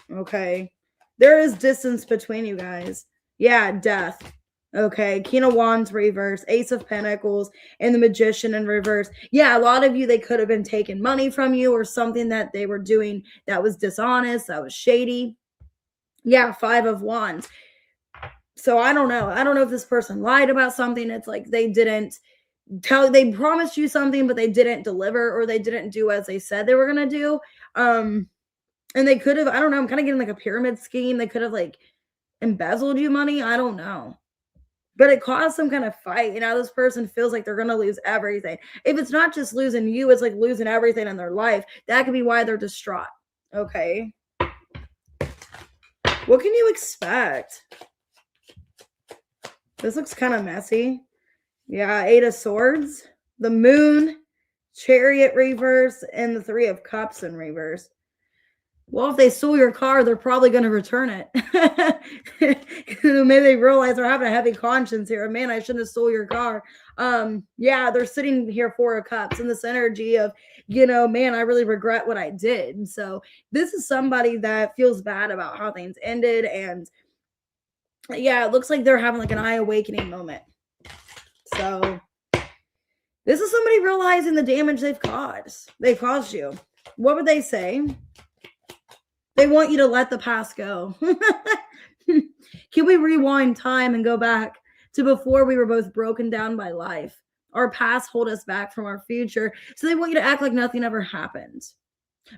Okay. There is distance between you guys. Yeah, death. Okay, King of Wands reverse, Ace of Pentacles, and the Magician in reverse. Yeah, a lot of you, they could have been taking money from you or something that they were doing that was dishonest, that was shady. Yeah, Five of Wands. So I don't know. I don't know if this person lied about something. It's like they didn't they promised you something, but they didn't deliver, or they didn't do as they said they were going to do. And they could have, I don't know, I'm kind of getting like a pyramid scheme. They could have like embezzled you money. I don't know. But it caused some kind of fight. And now this person feels like they're going to lose everything. If it's not just losing you, it's like losing everything in their life. That could be why they're distraught. Okay. What can you expect? This looks kind of messy. Yeah, Eight of Swords, the Moon, Chariot reverse, and the Three of Cups in reverse. Well, if they stole your car, they're probably going to return it. Maybe they realize they're having a heavy conscience here. Man, I shouldn't have stole your car. Yeah, they're sitting here, Four of Cups, and this energy of, man, I really regret what I did. So this is somebody that feels bad about how things ended. And yeah, it looks like they're having like an eye awakening moment. So this is somebody realizing the damage they've caused. They caused you. What would they say? They want you to let the past go. Can we rewind time and go back to before we were both broken down by life? Our past hold us back from our future. So they want you to act like nothing ever happened.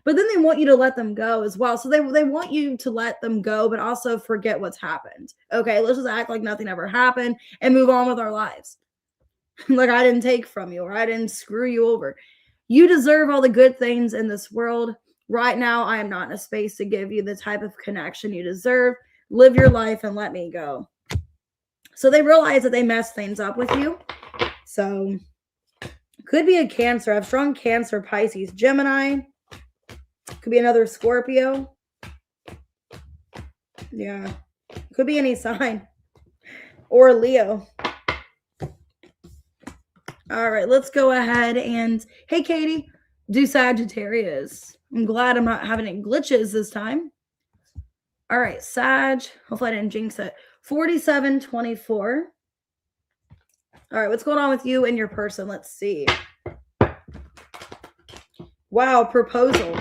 But then they want you to let them go as well. So they want you to let them go, but also forget what's happened. Okay, let's just act like nothing ever happened and move on with our lives. Like I didn't take from you, or I didn't screw you over. You deserve all the good things in this world. Right now, I am not in a space to give you the type of connection you deserve. Live your life and let me go. So they realize that they messed things up with you. So could be a Cancer. I have strong Cancer, Pisces, Gemini. Could be another Scorpio. Yeah. Could be any sign. Or Leo. All right, let's go ahead and, hey, Katie, do Sagittarius. I'm glad I'm not having any glitches this time. All right, Sag. Hopefully I didn't jinx it. 4724. All right, what's going on with you and your person? Let's see. Wow, proposal.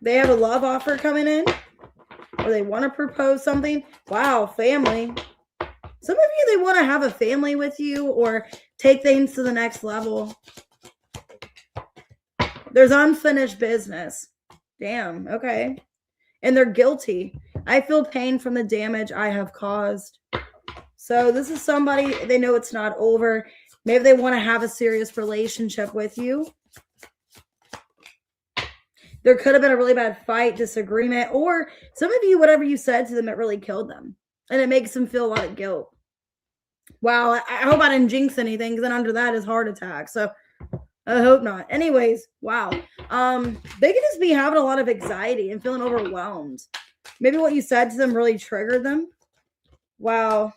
They have a love offer coming in, or they want to propose something. Wow, family. Some of you, they want to have a family with you or take things to the next level. There's unfinished business. Damn, okay. And they're guilty. I feel pain from the damage I have caused. So this is somebody, they know it's not over. Maybe they want to have a serious relationship with you. There could have been a really bad fight, disagreement, or some of you, whatever you said to them, it really killed them. And it makes them feel a lot of guilt. Wow, I hope I didn't jinx anything, because then under that is heart attack. So I hope not. Anyways, wow. They could just be having a lot of anxiety and feeling overwhelmed. Maybe what you said to them really triggered them. Wow.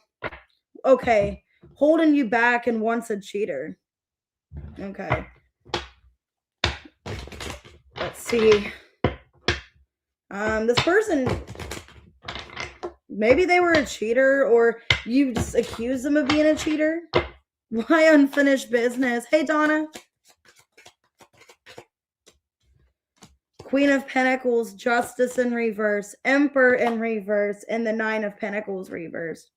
Okay. Holding you back and wants a cheater. Okay. Let's see. This person, maybe they were a cheater, or you just accused them of being a cheater. Why unfinished business? Hey, Donna. Queen of Pentacles, Justice in reverse, Emperor in reverse, and the Nine of Pentacles reverse.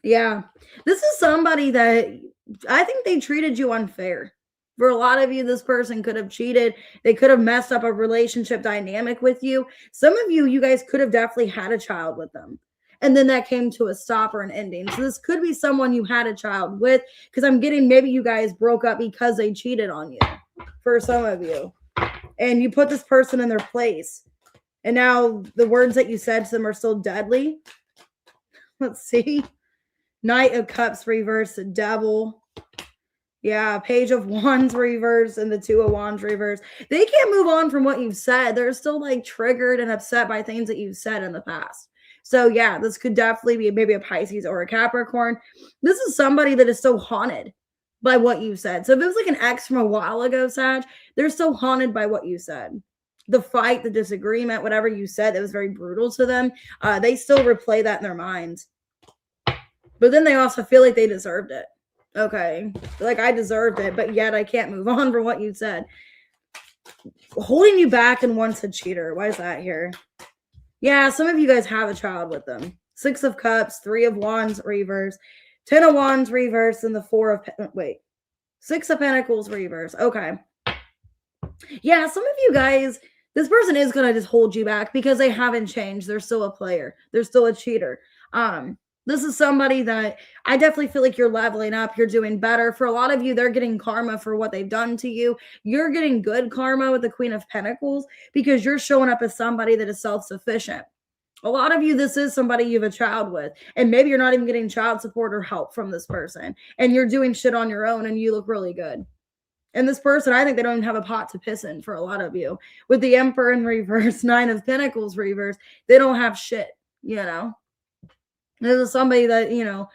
Yeah. This is somebody that I think they treated you unfair. For a lot of you, this person could have cheated. They could have messed up a relationship dynamic with you. Some of you, you guys could have definitely had a child with them. And then that came to a stop or an ending. So this could be someone you had a child with, because I'm getting maybe you guys broke up because they cheated on you, for some of you. And you put this person in their place. And now the words that you said to them are still deadly. Let's see. Knight of Cups reverse, the Devil. Yeah, Page of Wands reverse and the Two of Wands reverse. They can't move on from what you've said. They're still like triggered and upset by things that you've said in the past. So yeah, this could definitely be maybe a Pisces or a Capricorn. This is somebody that is so haunted by what you said. So if it was like an ex from a while ago, Sag, they're so haunted by what you said. The fight, the disagreement, whatever you said that was very brutal to them, they still replay that in their minds. But then they also feel like they deserved it. Okay. Like I deserved it, but yet I can't move on from what you said. Holding you back and wants a cheater. Why is that here? Yeah, some of you guys have a child with them. 6 of Cups, 3 of Wands reverse, 10 of Wands reverse, and the 4 of... Wait. 6 of Pentacles reverse. Okay. Yeah, some of you guys, this person is going to just hold you back because they haven't changed. They're still a player. They're still a cheater. This is somebody that I definitely feel like you're leveling up. You're doing better. For a lot of you, they're getting karma for what they've done to you. You're getting good karma with the Queen of Pentacles because you're showing up as somebody that is self-sufficient. A lot of you, this is somebody you have a child with, and maybe you're not even getting child support or help from this person, and you're doing shit on your own, and you look really good. And this person, I think they don't even have a pot to piss in for a lot of you. With the Emperor in reverse, 9 of Pentacles reverse, they don't have shit, you know? This is somebody that, you know,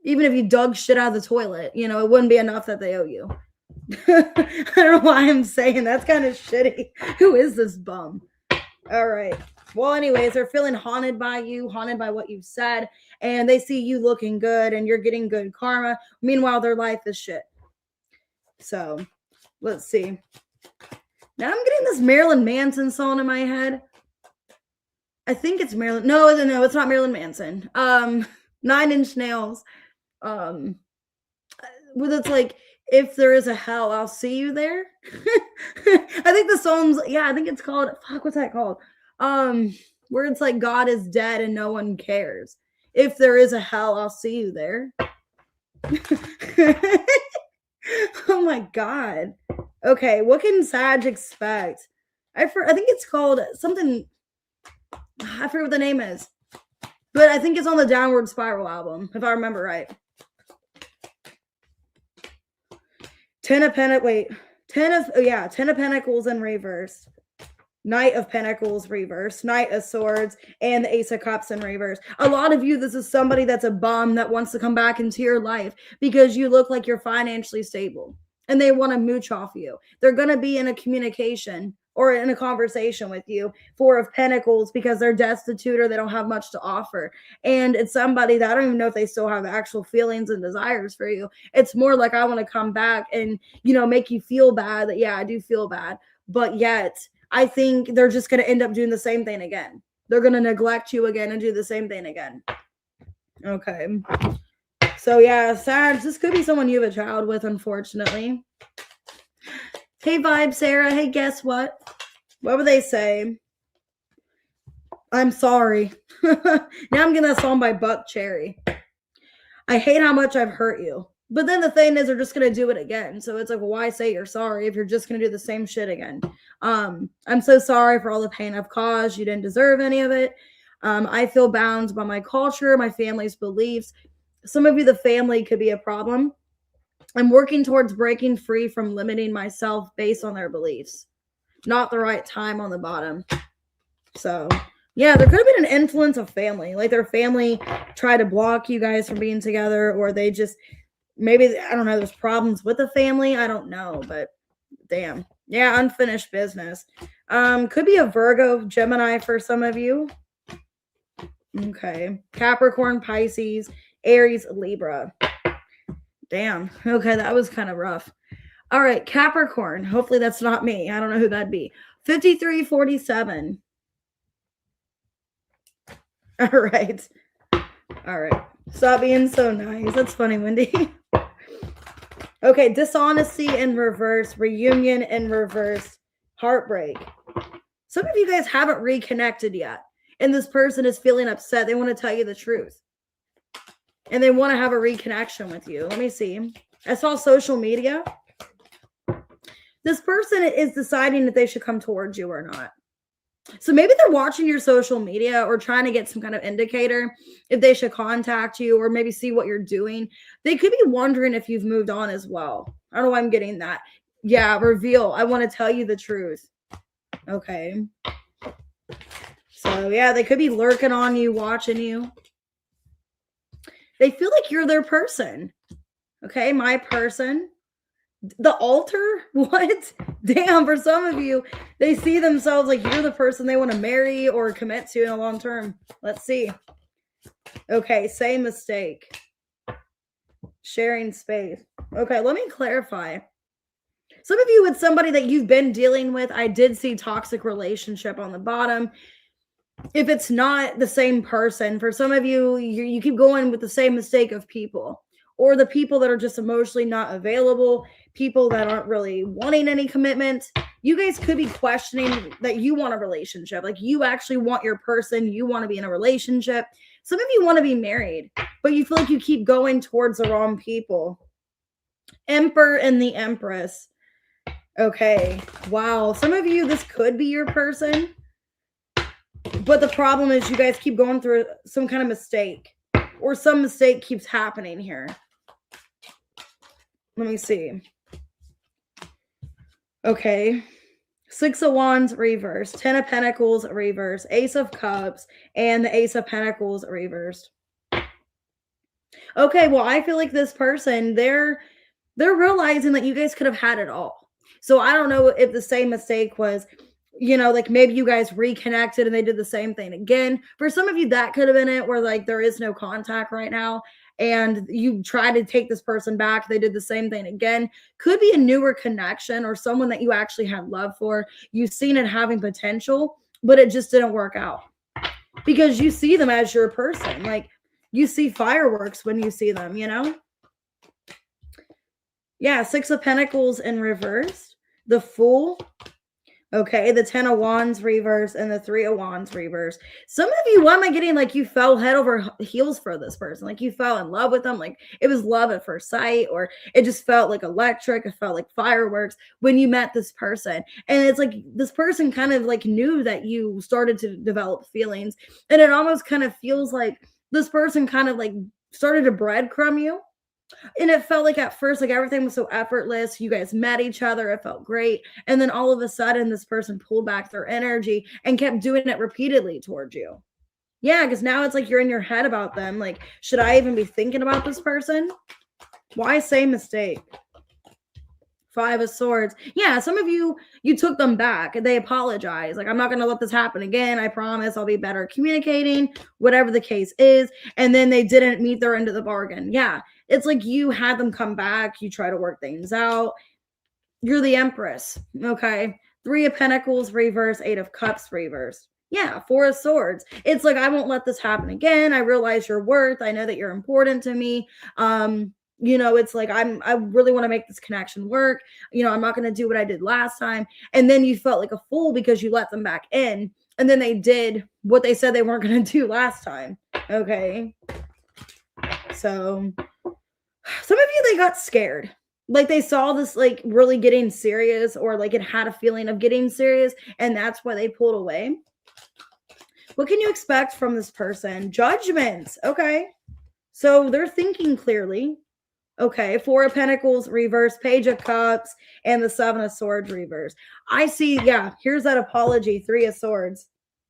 even if you dug shit out of the toilet, you know, it wouldn't be enough that they owe you. I don't know why I'm saying that's kind of shitty. Who is this bum? All right. Well, anyways, they're feeling haunted by you, haunted by what you've said, and they see you looking good and you're getting good karma. Meanwhile, their life is shit. So, let's see. Now I'm getting this Marilyn Manson song in my head. I think it's Marilyn. No, it's not Marilyn Manson. 9 Inch Nails. Well, it's like, if there is a hell, I'll see you there. I think the song's, I think it's called, what's that called? Where it's like God is dead and no one cares. If there is a hell, I'll see you there. Oh my God. Okay, what can Sag expect? I think it's called something, I forget what the name is. But I think it's on the Downward Spiral album, if I remember right. 10 of Pentacles in reverse. Knight of Pentacles reverse, Knight of Swords, and the Ace of Cups in reverse. A lot of you, this is somebody that's a bum that wants to come back into your life because you look like you're financially stable and they want to mooch off you. They're going to be in a communication or in a conversation with you. 4 of Pentacles because they're destitute or they don't have much to offer. And it's somebody that I don't even know if they still have actual feelings and desires for you. It's more like I want to come back and, you know, make you feel bad that, I do feel bad. But yet, I think they're just going to end up doing the same thing again. They're going to neglect you again and do the same thing again. Okay. So, Sag, this could be someone you have a child with, unfortunately. Hey, Vibe, Sarah. Hey, guess what? What would they say? I'm sorry. Now I'm getting that song by Buck Cherry. I hate how much I've hurt you. But then the thing is, they're just going to do it again. So it's like, well, why say you're sorry if you're just going to do the same shit again? I'm so sorry for all the pain I've caused. You didn't deserve any of it. I feel bound by my culture, my family's beliefs. Some of you, the family could be a problem. I'm working towards breaking free from limiting myself based on their beliefs. Not the right time on the bottom. So, there could have been an influence of family. Like their family tried to block you guys from being together, or they just... Maybe, I don't know, there's problems with the family. I don't know, but damn. Yeah, unfinished business. Could be a Virgo, Gemini for some of you. Okay. Capricorn, Pisces, Aries, Libra. Damn. Okay, that was kind of rough. All right, Capricorn. Hopefully that's not me. I don't know who that'd be. 5347. All right. All right. Stop being so nice. That's funny, Wendy. Okay, dishonesty in reverse, reunion in reverse, heartbreak. Some of you guys haven't reconnected yet, and this person is feeling upset. They want to tell you the truth, and they want to have a reconnection with you. Let me see. I saw social media. This person is deciding if they should come towards you or not. So maybe they're watching your social media or trying to get some kind of indicator if they should contact you or maybe see what you're doing. They could be wondering if you've moved on as well. I don't know why I'm getting that. Yeah, reveal. I want to tell you the truth. Okay. So, they could be lurking on you, watching you. They feel like you're their person. Okay, my person. The altar? What? Damn, for some of you, they see themselves like you're the person they want to marry or commit to in a long term. Let's see. Okay, same mistake. Sharing space. Okay, let me clarify. Some of you with somebody that you've been dealing with, I did see toxic relationship on the bottom. If it's not the same person, for some of you, you keep going with the same mistake of people, or the people that are just emotionally not available, people that aren't really wanting any commitment. You guys could be questioning that you want a relationship. Like you actually want your person, you want to be in a relationship. Some of you want to be married, but you feel like you keep going towards the wrong people. Emperor and the Empress. Okay. Wow. Some of you, this could be your person. But the problem is you guys keep going through some kind of mistake, or some mistake keeps happening here. Let me see. Okay. 6 of Wands reversed, 10 of Pentacles reversed, Ace of Cups, and the Ace of Pentacles reversed. Okay, well, I feel like this person, they're realizing that you guys could have had it all. So I don't know if the same mistake was, like maybe you guys reconnected and they did the same thing again. For some of you, that could have been it, where like there is no contact right now and you try to take this person back. They did the same thing again. Could be a newer connection or someone that you actually had love for. You've seen it having potential, but it just didn't work out because you see them as your person. Like you see fireworks when you see them, Yeah, 6 of Pentacles in reverse, the Fool. Okay, the 10 of Wands reverse and the 3 of Wands reverse. Some of you, what am I getting? Like you fell head over heels for this person. Like you fell in love with them. Like it was love at first sight, or it just felt like electric. It felt like fireworks when you met this person. And it's like this person kind of like knew that you started to develop feelings. And it almost kind of feels like this person kind of like started to breadcrumb you. And it felt like at first, like everything was so effortless. You guys met each other. It felt great. And then all of a sudden, this person pulled back their energy and kept doing it repeatedly towards you. Yeah, because now it's like you're in your head about them. Like, should I even be thinking about this person? Why say mistake? 5 of Swords. Yeah, some of you took them back. They apologize. Like, I'm not going to let this happen again. I promise I'll be better at communicating, whatever the case is. And then they didn't meet their end of the bargain. Yeah, it's like you had them come back. You try to work things out. You're the Empress. Okay. 3 of Pentacles reverse, 8 of Cups reverse. Yeah, 4 of Swords. It's like, I won't let this happen again. I realize your worth. I know that you're important to me. It's like I really want to make this connection work. I'm not going to do what I did last time. And then you felt like a fool because you let them back in, and then they did what they said they weren't going to do last time. Okay. So some of you, they got scared. Like they saw this like really getting serious, or like it had a feeling of getting serious, and that's why they pulled away. What can you expect from this person? Judgment. Okay. So they're thinking clearly. Okay, 4 of Pentacles reverse, Page of Cups, and the 7 of Swords reverse. I see, yeah, here's that apology, 3 of Swords.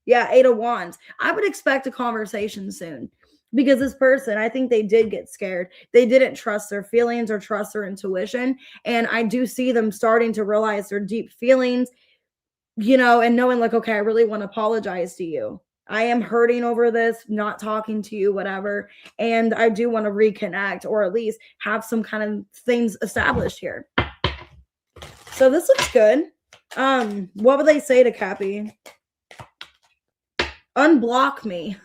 Yeah, 8 of Wands. I would expect a conversation soon because this person, I think they did get scared. They didn't trust their feelings or trust their intuition. And I do see them starting to realize their deep feelings, and knowing like, okay, I really want to apologize to you. I am hurting over this, not talking to you, whatever. And I do want to reconnect, or at least have some kind of things established here. So this looks good. What would they say to Cappy? Unblock me.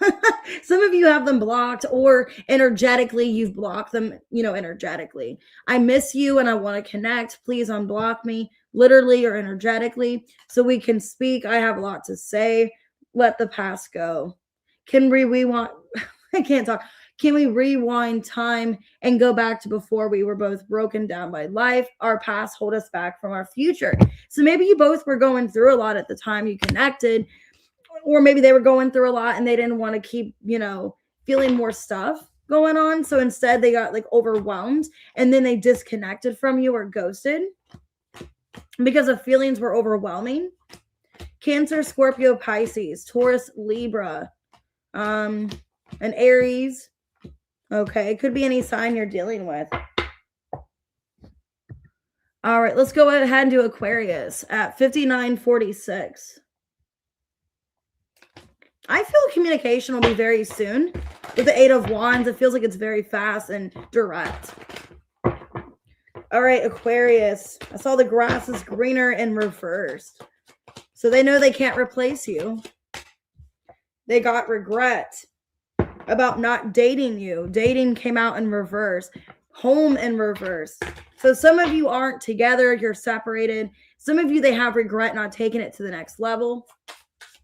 Some of you have them blocked, or energetically you've blocked them, energetically. I miss you and I want to connect. Please unblock me, literally or energetically, so we can speak. I have a lot to say. Let the past go. Can we rewind? I can't talk. Can we rewind time and go back to before we were both broken down by life? Our past hold us back from our future. So maybe you both were going through a lot at the time you connected, or maybe they were going through a lot and they didn't want to keep, feeling more stuff going on. So instead they got like overwhelmed, and then they disconnected from you or ghosted because the feelings were overwhelming. Cancer, Scorpio, Pisces, Taurus, Libra, and Aries. Okay, it could be any sign you're dealing with. All right, let's go ahead and do Aquarius at 5946. I feel communication will be very soon. With the 8 of Wands, it feels like it's very fast and direct. All right, Aquarius. I saw the grass is greener in reverse. So they know they can't replace you. They got regret about not dating you. Dating came out in reverse. Home in reverse. So some of you aren't together. You're separated. Some of you, they have regret not taking it to the next level.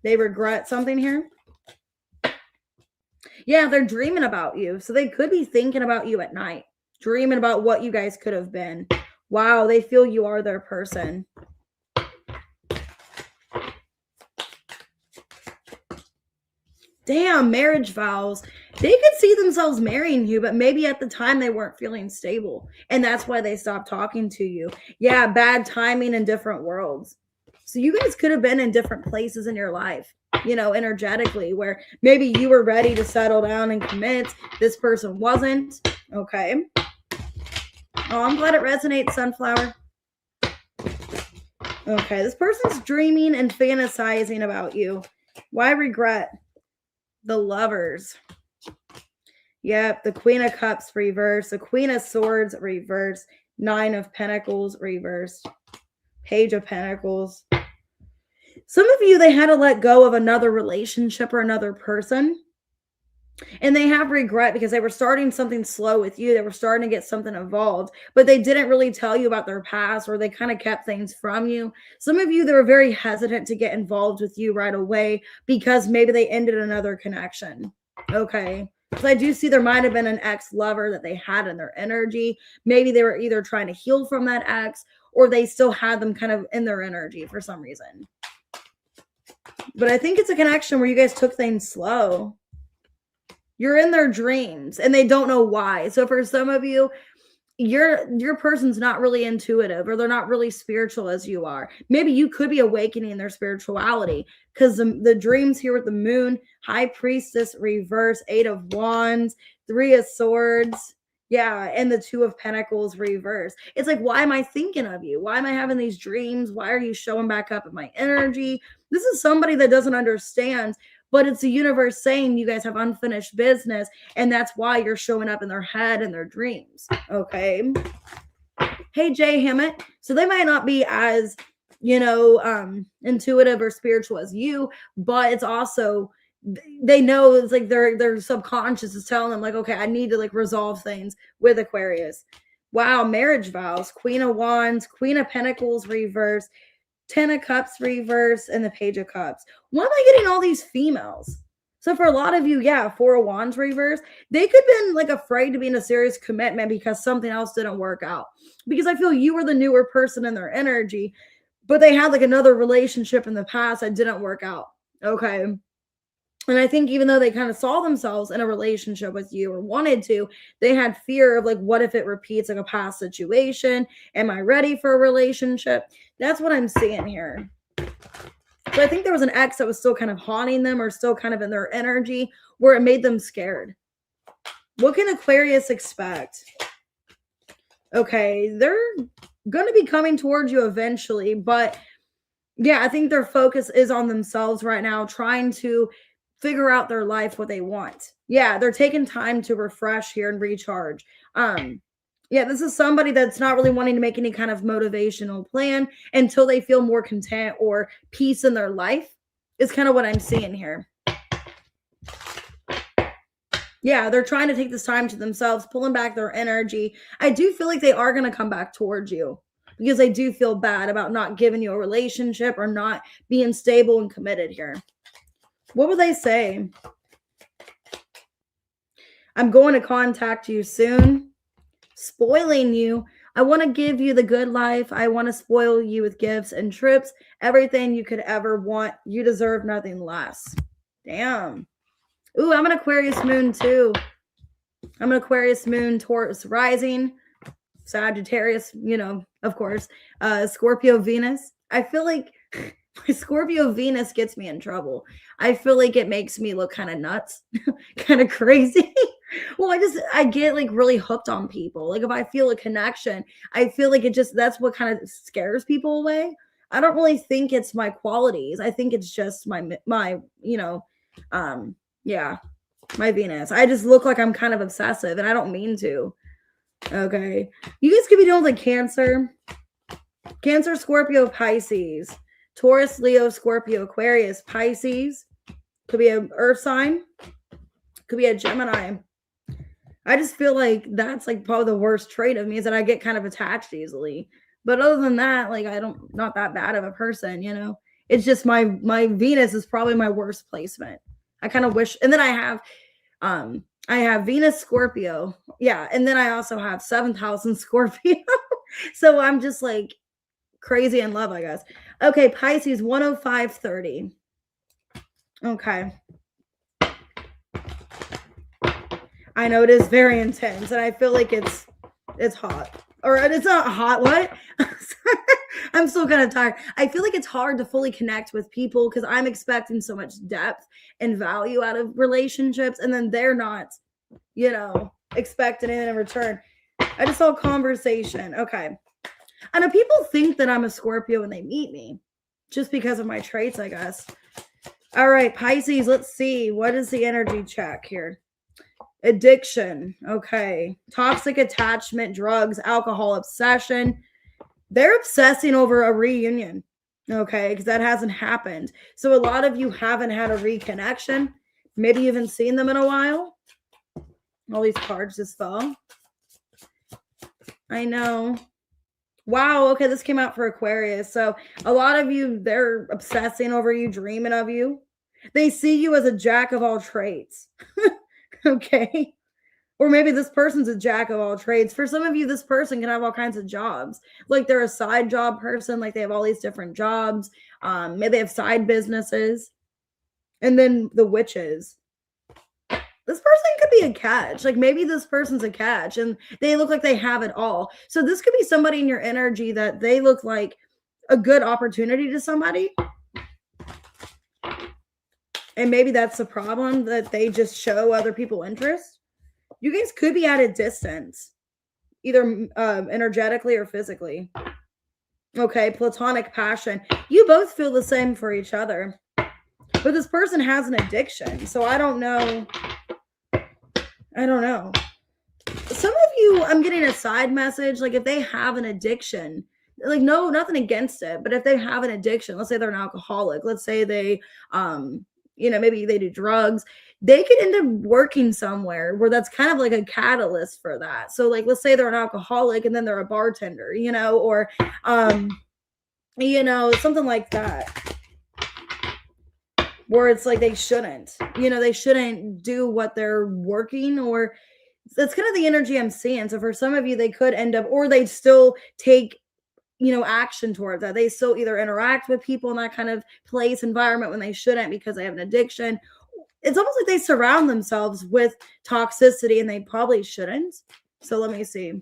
They regret something here. Yeah, they're dreaming about you. So they could be thinking about you at night. Dreaming about what you guys could have been. Wow, they feel you are their person. Damn, marriage vows. They could see themselves marrying you, but maybe at the time they weren't feeling stable. And that's why they stopped talking to you. Yeah, bad timing in different worlds. So you guys could have been in different places in your life, you know, energetically, where maybe you were ready to settle down and commit. This person wasn't. Okay. Oh, I'm glad it resonates, Sunflower. Okay, this person's dreaming and fantasizing about you. Why regret? The Lovers. Yep, the Queen of Cups reversed, the Queen of Swords reversed, 9 of Pentacles reversed, Page of Pentacles. Some of you, they had to let go of another relationship or another person. And they have regret because they were starting something slow with you. They were starting to get something involved, but they didn't really tell you about their past, or they kind of kept things from you. Some of you, they were very hesitant to get involved with you right away because maybe they ended another connection. Okay. So I do see there might have been an ex-lover that they had in their energy. Maybe they were either trying to heal from that ex, or they still had them kind of in their energy for some reason. But I think it's a connection where you guys took things slow. You're in their dreams and they don't know why. So for some of you, your person's not really intuitive, or they're not really spiritual as you are. Maybe you could be awakening their spirituality, because the dreams here with the Moon, High Priestess reverse, 8 of Wands, 3 of Swords. Yeah, and the 2 of Pentacles reverse. It's like, why am I thinking of you? Why am I having these dreams? Why are you showing back up in my energy? This is somebody that doesn't understand. But it's the universe saying you guys have unfinished business, and that's why you're showing up in their head and their dreams. Okay. Hey, Jay Hammett. So they might not be as, you know, intuitive or spiritual as you, but it's also, they know it's like their subconscious is telling them, like, okay, I need to like resolve things with Aquarius. Wow, marriage vows, Queen of Wands, Queen of Pentacles reverse, 10 of Cups reverse, and the Page of Cups. Why am I getting all these females? So for a lot of you, yeah, 4 of Wands reverse, they could have been like afraid to be in a serious commitment because something else didn't work out. Because I feel you were the newer person in their energy, but they had like another relationship in the past that didn't work out. Okay. And I think even though they kind of saw themselves in a relationship with you or wanted to, they had fear of like, what if it repeats like a past situation? Am I ready for a relationship? That's what I'm seeing here. So I think there was an ex that was still kind of haunting them, or still kind of in their energy, where it made them scared. What can Aquarius expect? Okay, they're going to be coming towards you eventually, but yeah, I think their focus is on themselves right now, trying to figure out their life, what they want. Yeah, they're taking time to refresh here and recharge. Yeah, this is somebody that's not really wanting to make any kind of motivational plan until they feel more content or peace in their life, is kind of what I'm seeing here. Yeah, they're trying to take this time to themselves, pulling back their energy. I do feel like they are going to come back towards you, because they do feel bad about not giving you a relationship or not being stable and committed here. What will they say? I'm going to contact you soon. Spoiling you. I want to give you the good life. I want to spoil you with gifts and trips. Everything you could ever want. You deserve nothing less. Damn. Ooh, I'm an Aquarius moon too. I'm an Aquarius moon, Taurus rising, Sagittarius, you know, of course, Scorpio Venus. I feel like Scorpio Venus gets me in trouble. I feel like it makes me look kind of nuts, kind of crazy. Well, I get like really hooked on people. Like if I feel a connection, I feel like that's what kind of scares people away. I don't really think it's my qualities. I think it's just my, you know, Yeah, my Venus. I just look like I'm kind of obsessive and I don't mean to. Okay. You guys could be dealing with like Cancer, Scorpio, Pisces, Taurus, Leo, Scorpio, Aquarius, Pisces. Could be an earth sign. Could be a Gemini. I just feel like that's like probably the worst trait of me is that I get kind of attached easily. But other than that, like not that bad of a person, you know. It's just my Venus is probably my worst placement. I kind of wish, and then I have Venus Scorpio. Yeah, and then I also have 7th house in Scorpio. So I'm just like crazy in love, I guess. Okay, Pisces 10530. Okay. I know it is very intense, and I feel like it's hot. Or it's not hot. What? I'm still kind of tired. I feel like it's hard to fully connect with people because I'm expecting so much depth and value out of relationships, and then they're not, you know, expecting it in return. I just saw conversation. Okay. I know people think that I'm a Scorpio when they meet me just because of my traits, I guess. All right, Pisces, let's see. What is the energy check here? Addiction. Okay. Toxic attachment, drugs, alcohol, obsession. They're obsessing over a reunion. Okay. Because that hasn't happened. So a lot of you haven't had a reconnection. Maybe you haven't seen them in a while. All these cards just fell. I know. Wow. Okay. This came out for Aquarius. So a lot of you, they're obsessing over you, dreaming of you. They see you as a jack of all trades. Okay. Or maybe this person's a jack of all trades. For some of you, this person can have all kinds of jobs. Like they're a side job person. Like they have all these different jobs. Maybe they have side businesses. And then the witches. This person could be a catch. Like maybe this person's a catch and they look like they have it all. So this could be somebody in your energy that they look like a good opportunity to somebody. And maybe that's the problem, that they just show other people interest. You guys could be at a distance, either energetically or physically. Okay, platonic passion. You both feel the same for each other. But this person has an addiction. So I don't know. Some of you, I'm getting a side message. Like if they have an addiction, like no, nothing against it. But if they have an addiction, let's say they're an alcoholic. Let's say they, maybe they do drugs. They could end up working somewhere where that's kind of like a catalyst for that. So like, let's say they're an alcoholic and then they're a bartender, or, something like that. Where it's like they shouldn't do what they're working, or that's kind of the energy I'm seeing. So for some of you, they could end up, or they still take, action towards that. They still either interact with people in that kind of place, environment when they shouldn't because they have an addiction. It's almost like they surround themselves with toxicity and they probably shouldn't. So let me see.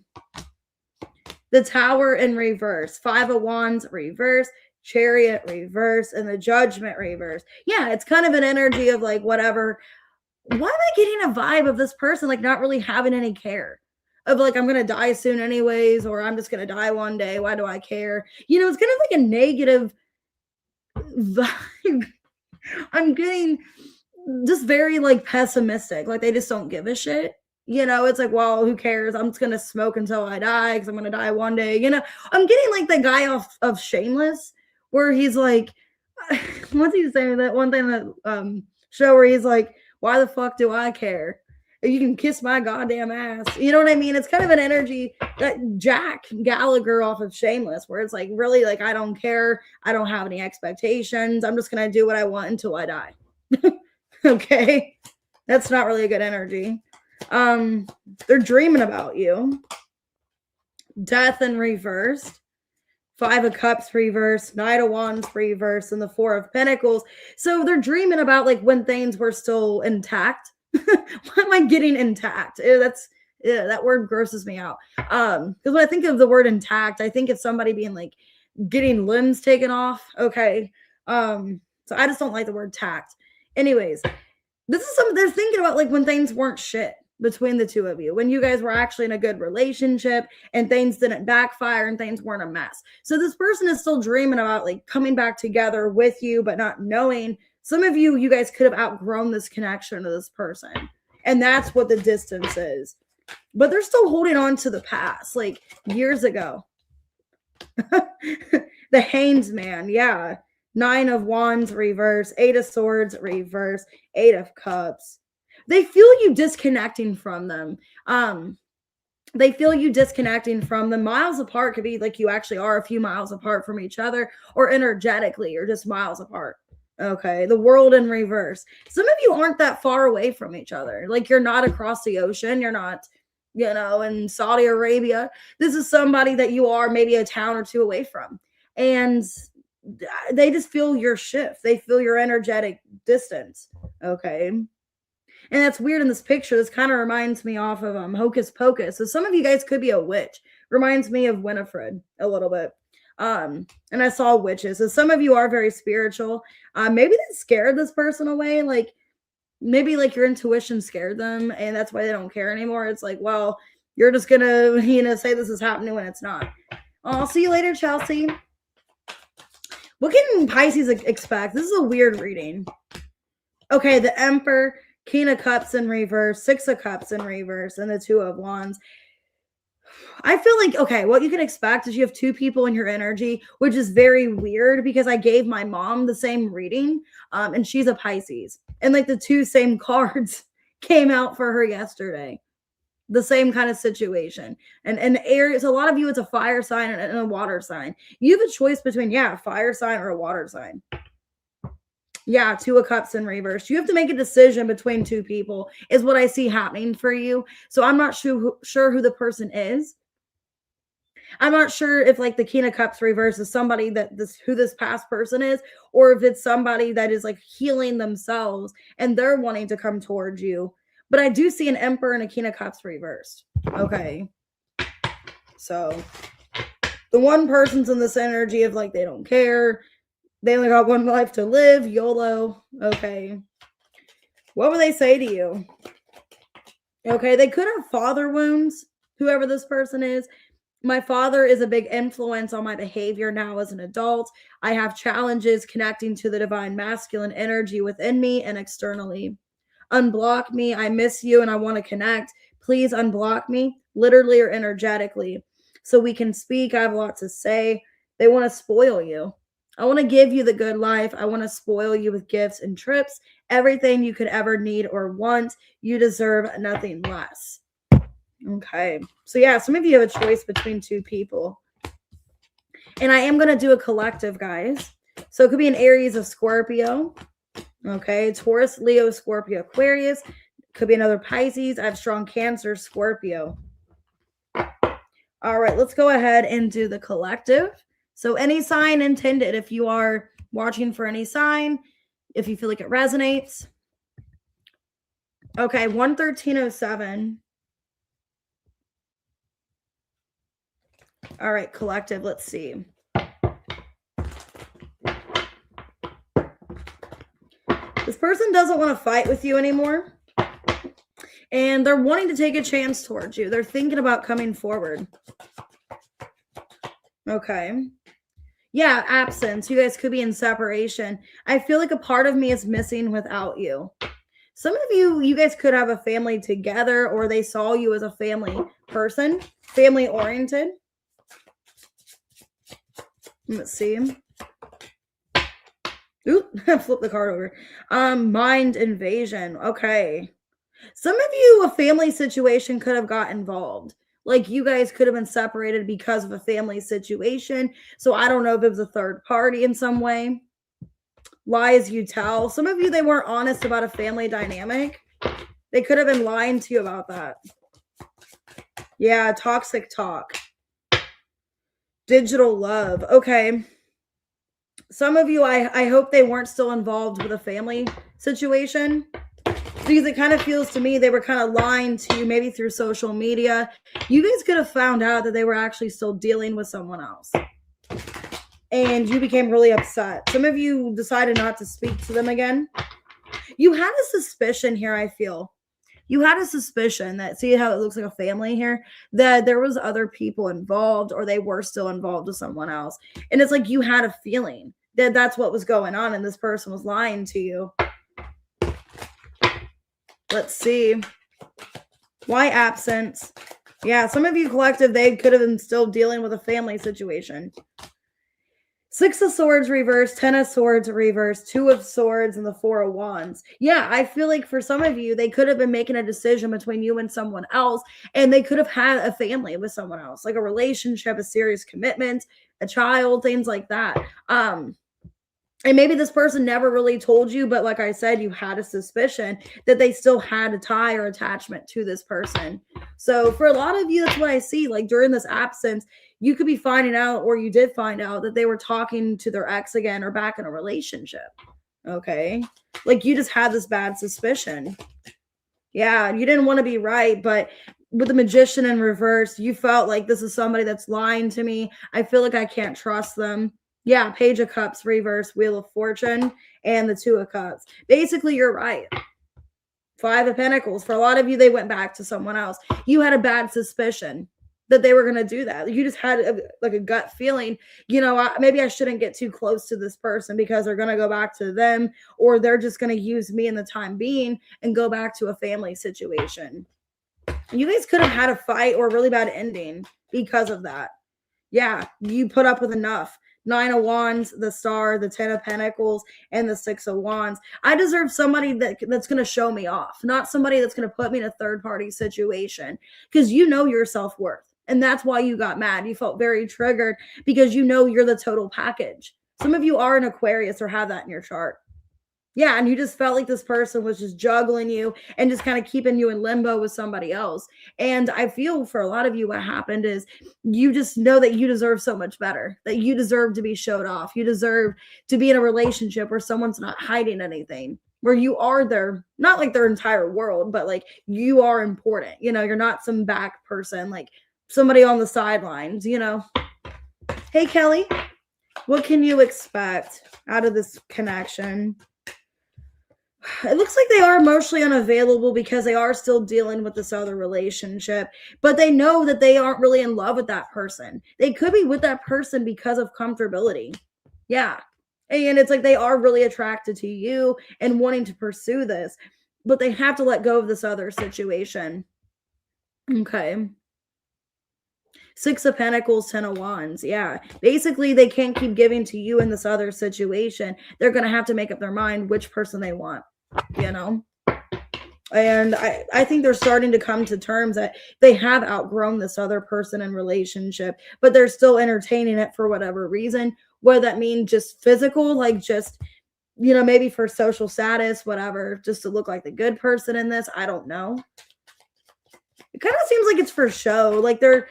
The Tower in reverse, 5 of Wands reverse, Chariot reverse, and the Judgment reverse. Yeah, it's kind of an energy of like whatever. Why am I getting a vibe of this person like not really having any care? Of like, I'm going to die soon anyways, or I'm just going to die one day. Why do I care? It's kind of like a negative vibe. I'm getting just very like pessimistic. Like they just don't give a shit. It's like, well, who cares? I'm just going to smoke until I die because I'm going to die one day. I'm getting like the guy off of Shameless where he's like, what's he saying? That one thing that show where he's like, why the fuck do I care? You can kiss my goddamn ass. You know what I mean? It's kind of an energy that Jack Gallagher off of Shameless, where it's like, really, like, I don't care. I don't have any expectations. I'm just going to do what I want until I die. Okay. That's not really a good energy. They're dreaming about you. Death in reverse. 5 of Cups reverse, Knight of Wands reverse, and the 4 of Pentacles. So they're dreaming about like when things were still intact. Why am I getting intact? That word grosses me out. Because when I think of the word intact, I think it's somebody being like getting limbs taken off. Okay. So I just don't like the word tact. Anyways, this is something they're thinking about, like when things weren't shit between the two of you, when you guys were actually in a good relationship and things didn't backfire and things weren't a mess. So this person is still dreaming about like coming back together with you, but not knowing Some of you, you guys could have outgrown this connection to this person. And that's what the distance is. But they're still holding on to the past, like years ago. The Hanged Man, yeah. 9 of Wands, reverse. 8 of Swords, reverse. 8 of Cups. They feel you disconnecting from them. They feel you disconnecting from them. Miles apart could be like you actually are a few miles apart from each other, or energetically, or just miles apart. Okay, the World in reverse. Some of you aren't that far away from each other. Like you're not across the ocean. You're not, in Saudi Arabia. This is somebody that you are maybe a town or two away from. And they just feel your shift. They feel your energetic distance. Okay. And that's weird in this picture. This kind of reminds me off of Hocus Pocus. So some of you guys could be a witch. Reminds me of Winifred a little bit. And I saw witches. So some of you are very spiritual. Maybe that scared this person away. Like maybe like your intuition scared them and that's why they don't care anymore. It's like, well, you're just gonna, say this is happening when it's not. I'll see you later, Chelsea. What can Pisces expect? This is a weird reading. Okay, the Emperor, King of Cups in reverse, 6 of Cups in reverse, and the 2 of Wands. I feel like, okay, what you can expect is you have 2 people in your energy, which is very weird because I gave my mom the same reading, and she's a Pisces. And like the 2 same cards came out for her yesterday. The same kind of situation. And Aries, a lot of you, it's a fire sign and a water sign. You have a choice between, a fire sign or a water sign. Yeah, 2 of Cups in reverse. You have to make a decision between 2 people is what I see happening for you. So I'm not sure who the person is. I'm not sure if like the King of Cups reverse is somebody who this past person is, or if it's somebody that is like healing themselves and they're wanting to come towards you. But I do see an Emperor and a King of Cups reversed. Okay. So the one person's in this energy of like they don't care. They only got one life to live. YOLO. Okay. What would they say to you? Okay. They could have father wounds, whoever this person is. My father is a big influence on my behavior now as an adult. I have challenges connecting to the divine masculine energy within me and externally. Unblock me. I miss you and I want to connect. Please unblock me, literally or energetically, so we can speak. I have a lot to say. They want to spoil you. I want to give you the good life. I want to spoil you with gifts and trips, everything you could ever need or want. You deserve nothing less. Okay. So yeah, some of you have a choice between 2 people. And I am going to do a collective, guys. So it could be an Aries of Scorpio. Okay. Taurus, Leo, Scorpio, Aquarius. Could be another Pisces. I have strong Cancer, Scorpio. All right. Let's go ahead and do the collective. So any sign intended, if you are watching for any sign, if you feel like it resonates. Okay, 11307. All right, collective, let's see. This person doesn't want to fight with you anymore. And they're wanting to take a chance towards you. They're thinking about coming forward. Okay. Yeah, absence. You guys could be in separation. I feel like a part of me is missing without you. Some of you guys could have a family together, or they saw you as a family person, family oriented. Let's see. Oop, I flipped the card over. Mind invasion. Okay. Some of you, a family situation could have got involved. Like you guys could have been separated because of a family situation. So I don't know if it was a third party in some way. Lies you tell. Some of you, they weren't honest about a family dynamic. They could have been lying to you about that. Yeah, toxic talk. Digital love. Okay. Some of you, I hope they weren't still involved with a family situation. Because it kind of feels to me they were kind of lying to you, maybe through social media. You guys could have found out that they were actually still dealing with someone else. And you became really upset. Some of you decided not to speak to them again. You had a suspicion here, I feel. You had a suspicion that, see how it looks like a family here? That there was other people involved, or they were still involved with someone else. And it's like you had a feeling That's what was going on, and this person was lying to you. Let's see. Why absence? Yeah, some of you collective, they could have been still dealing with a family situation. 6 of Swords reversed, 10 of Swords reversed, 2 of Swords, and the 4 of Wands. Yeah, I feel like for some of you, they could have been making a decision between you and someone else, and they could have had a family with someone else, like a relationship, a serious commitment, a child, things like that. And maybe this person never really told you, but like I said, you had a suspicion that they still had a tie or attachment to this person. So for a lot of you, that's what I see. Like during this absence, you could be finding out, or you did find out, that they were talking to their ex again or back in a relationship. Okay. Like you just had this bad suspicion. Yeah, you didn't want to be right, but with the Magician in reverse, you felt like this is somebody that's lying to me. I feel like I can't trust them. Yeah, Page of Cups reverse, Wheel of Fortune, and the 2 of Cups. Basically, you're right. 5 of Pentacles. For a lot of you, they went back to someone else. You had a bad suspicion that they were going to do that. You just had a gut feeling, maybe I shouldn't get too close to this person because they're going to go back to them, or they're just going to use me in the time being and go back to a family situation. You guys could have had a fight or a really bad ending because of that. Yeah, you put up with enough. 9 of Wands, the Star, the 10 of Pentacles, and the 6 of Wands. I deserve somebody that's going to show me off, not somebody that's going to put me in a third-party situation, because you know your self-worth. And that's why you got mad. You felt very triggered because you know you're the total package. Some of you are an Aquarius or have that in your chart. Yeah, and you just felt like this person was just juggling you and just kind of keeping you in limbo with somebody else. And I feel for a lot of you, what happened is you just know that you deserve so much better, that you deserve to be showed off. You deserve to be in a relationship where someone's not hiding anything, where you are not like their entire world, but like you are important. You're not some back person, like somebody on the sidelines, Hey, Kelly, what can you expect out of this connection? It looks like they are emotionally unavailable because they are still dealing with this other relationship, but they know that they aren't really in love with that person. They could be with that person because of comfortability. Yeah. And it's like they are really attracted to you and wanting to pursue this, but they have to let go of this other situation. Okay. 6 of Pentacles, 10 of Wands. Yeah. Basically, they can't keep giving to you in this other situation. They're going to have to make up their mind which person they want. And I think they're starting to come to terms that they have outgrown this other person in relationship, but they're still entertaining it for whatever reason, whether that means just physical, like just, maybe for social status, whatever, just to look like the good person in this. I don't know. It kind of seems like it's for show. Like they're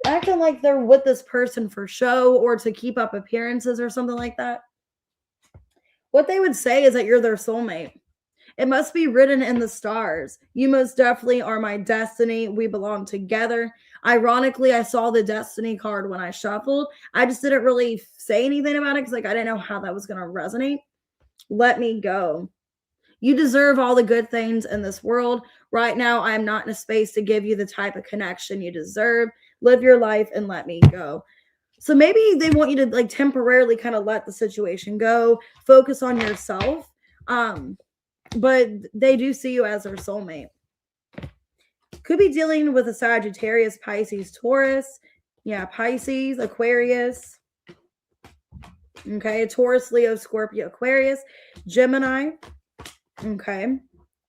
acting like they're with this person for show or to keep up appearances or something like that. What they would say is that you're their soulmate. It must be written in the stars. You most definitely are my destiny. We belong together. Ironically, I saw the destiny card when I shuffled. I just didn't really say anything about it because I didn't know how that was going to resonate. Let me go. You deserve all the good things in this world. Right now, I am not in a space to give you the type of connection you deserve. Live your life and let me go. So maybe they want you to temporarily kind of let the situation go, focus on yourself. But they do see you as their soulmate. Could be dealing with a Sagittarius, Pisces, Taurus. Yeah, Pisces, Aquarius. Okay, Taurus, Leo, Scorpio, Aquarius, Gemini. Okay.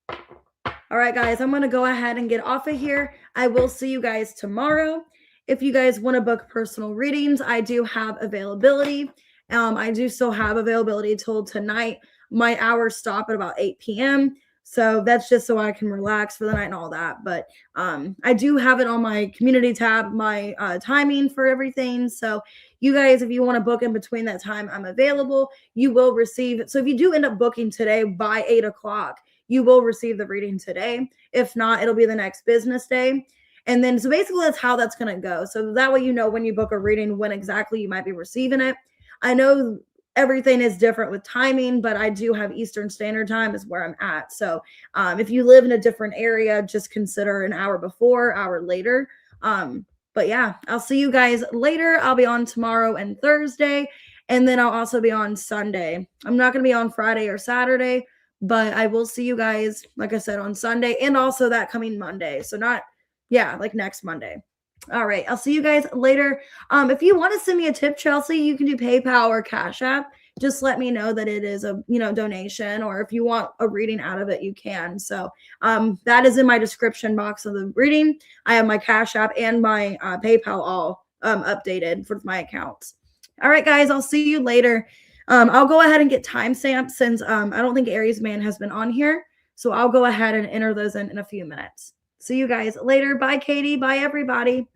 All right, guys, I'm going to go ahead and get off of here. I will see you guys tomorrow. If you guys want to book personal readings, I do have availability. I do still have availability till tonight. My hours stop at about 8 p.m. So that's just so I can relax for the night and all that. But I do have it on my community tab, my timing for everything. So you guys, if you want to book in between that time, I'm available. You will receive it. So if you do end up booking today by 8 o'clock, you will receive the reading today. If not, it'll be the next business day. And then, so basically that's how that's going to go. So that way, when you book a reading, when exactly you might be receiving it. I know everything is different with timing, but I do have Eastern Standard Time is where I'm at. So if you live in a different area, just consider an hour before, hour later. But yeah, I'll see you guys later. I'll be on tomorrow and Thursday. And then I'll also be on Sunday. I'm not going to be on Friday or Saturday, but I will see you guys, like I said, on Sunday and also that coming Monday. So not, yeah, like next Monday. All right. I'll see you guys later. If you want to send me a tip, Chelsea, you can do PayPal or Cash App. Just let me know that it is a, donation, or if you want a reading out of it, you can. So that is in my description box of the reading. I have my Cash App and my PayPal all updated for my accounts. All right, guys, I'll see you later. I'll go ahead and get timestamps since I don't think Aries Man has been on here. So I'll go ahead and enter those in a few minutes. See you guys later. Bye, Katie. Bye, everybody.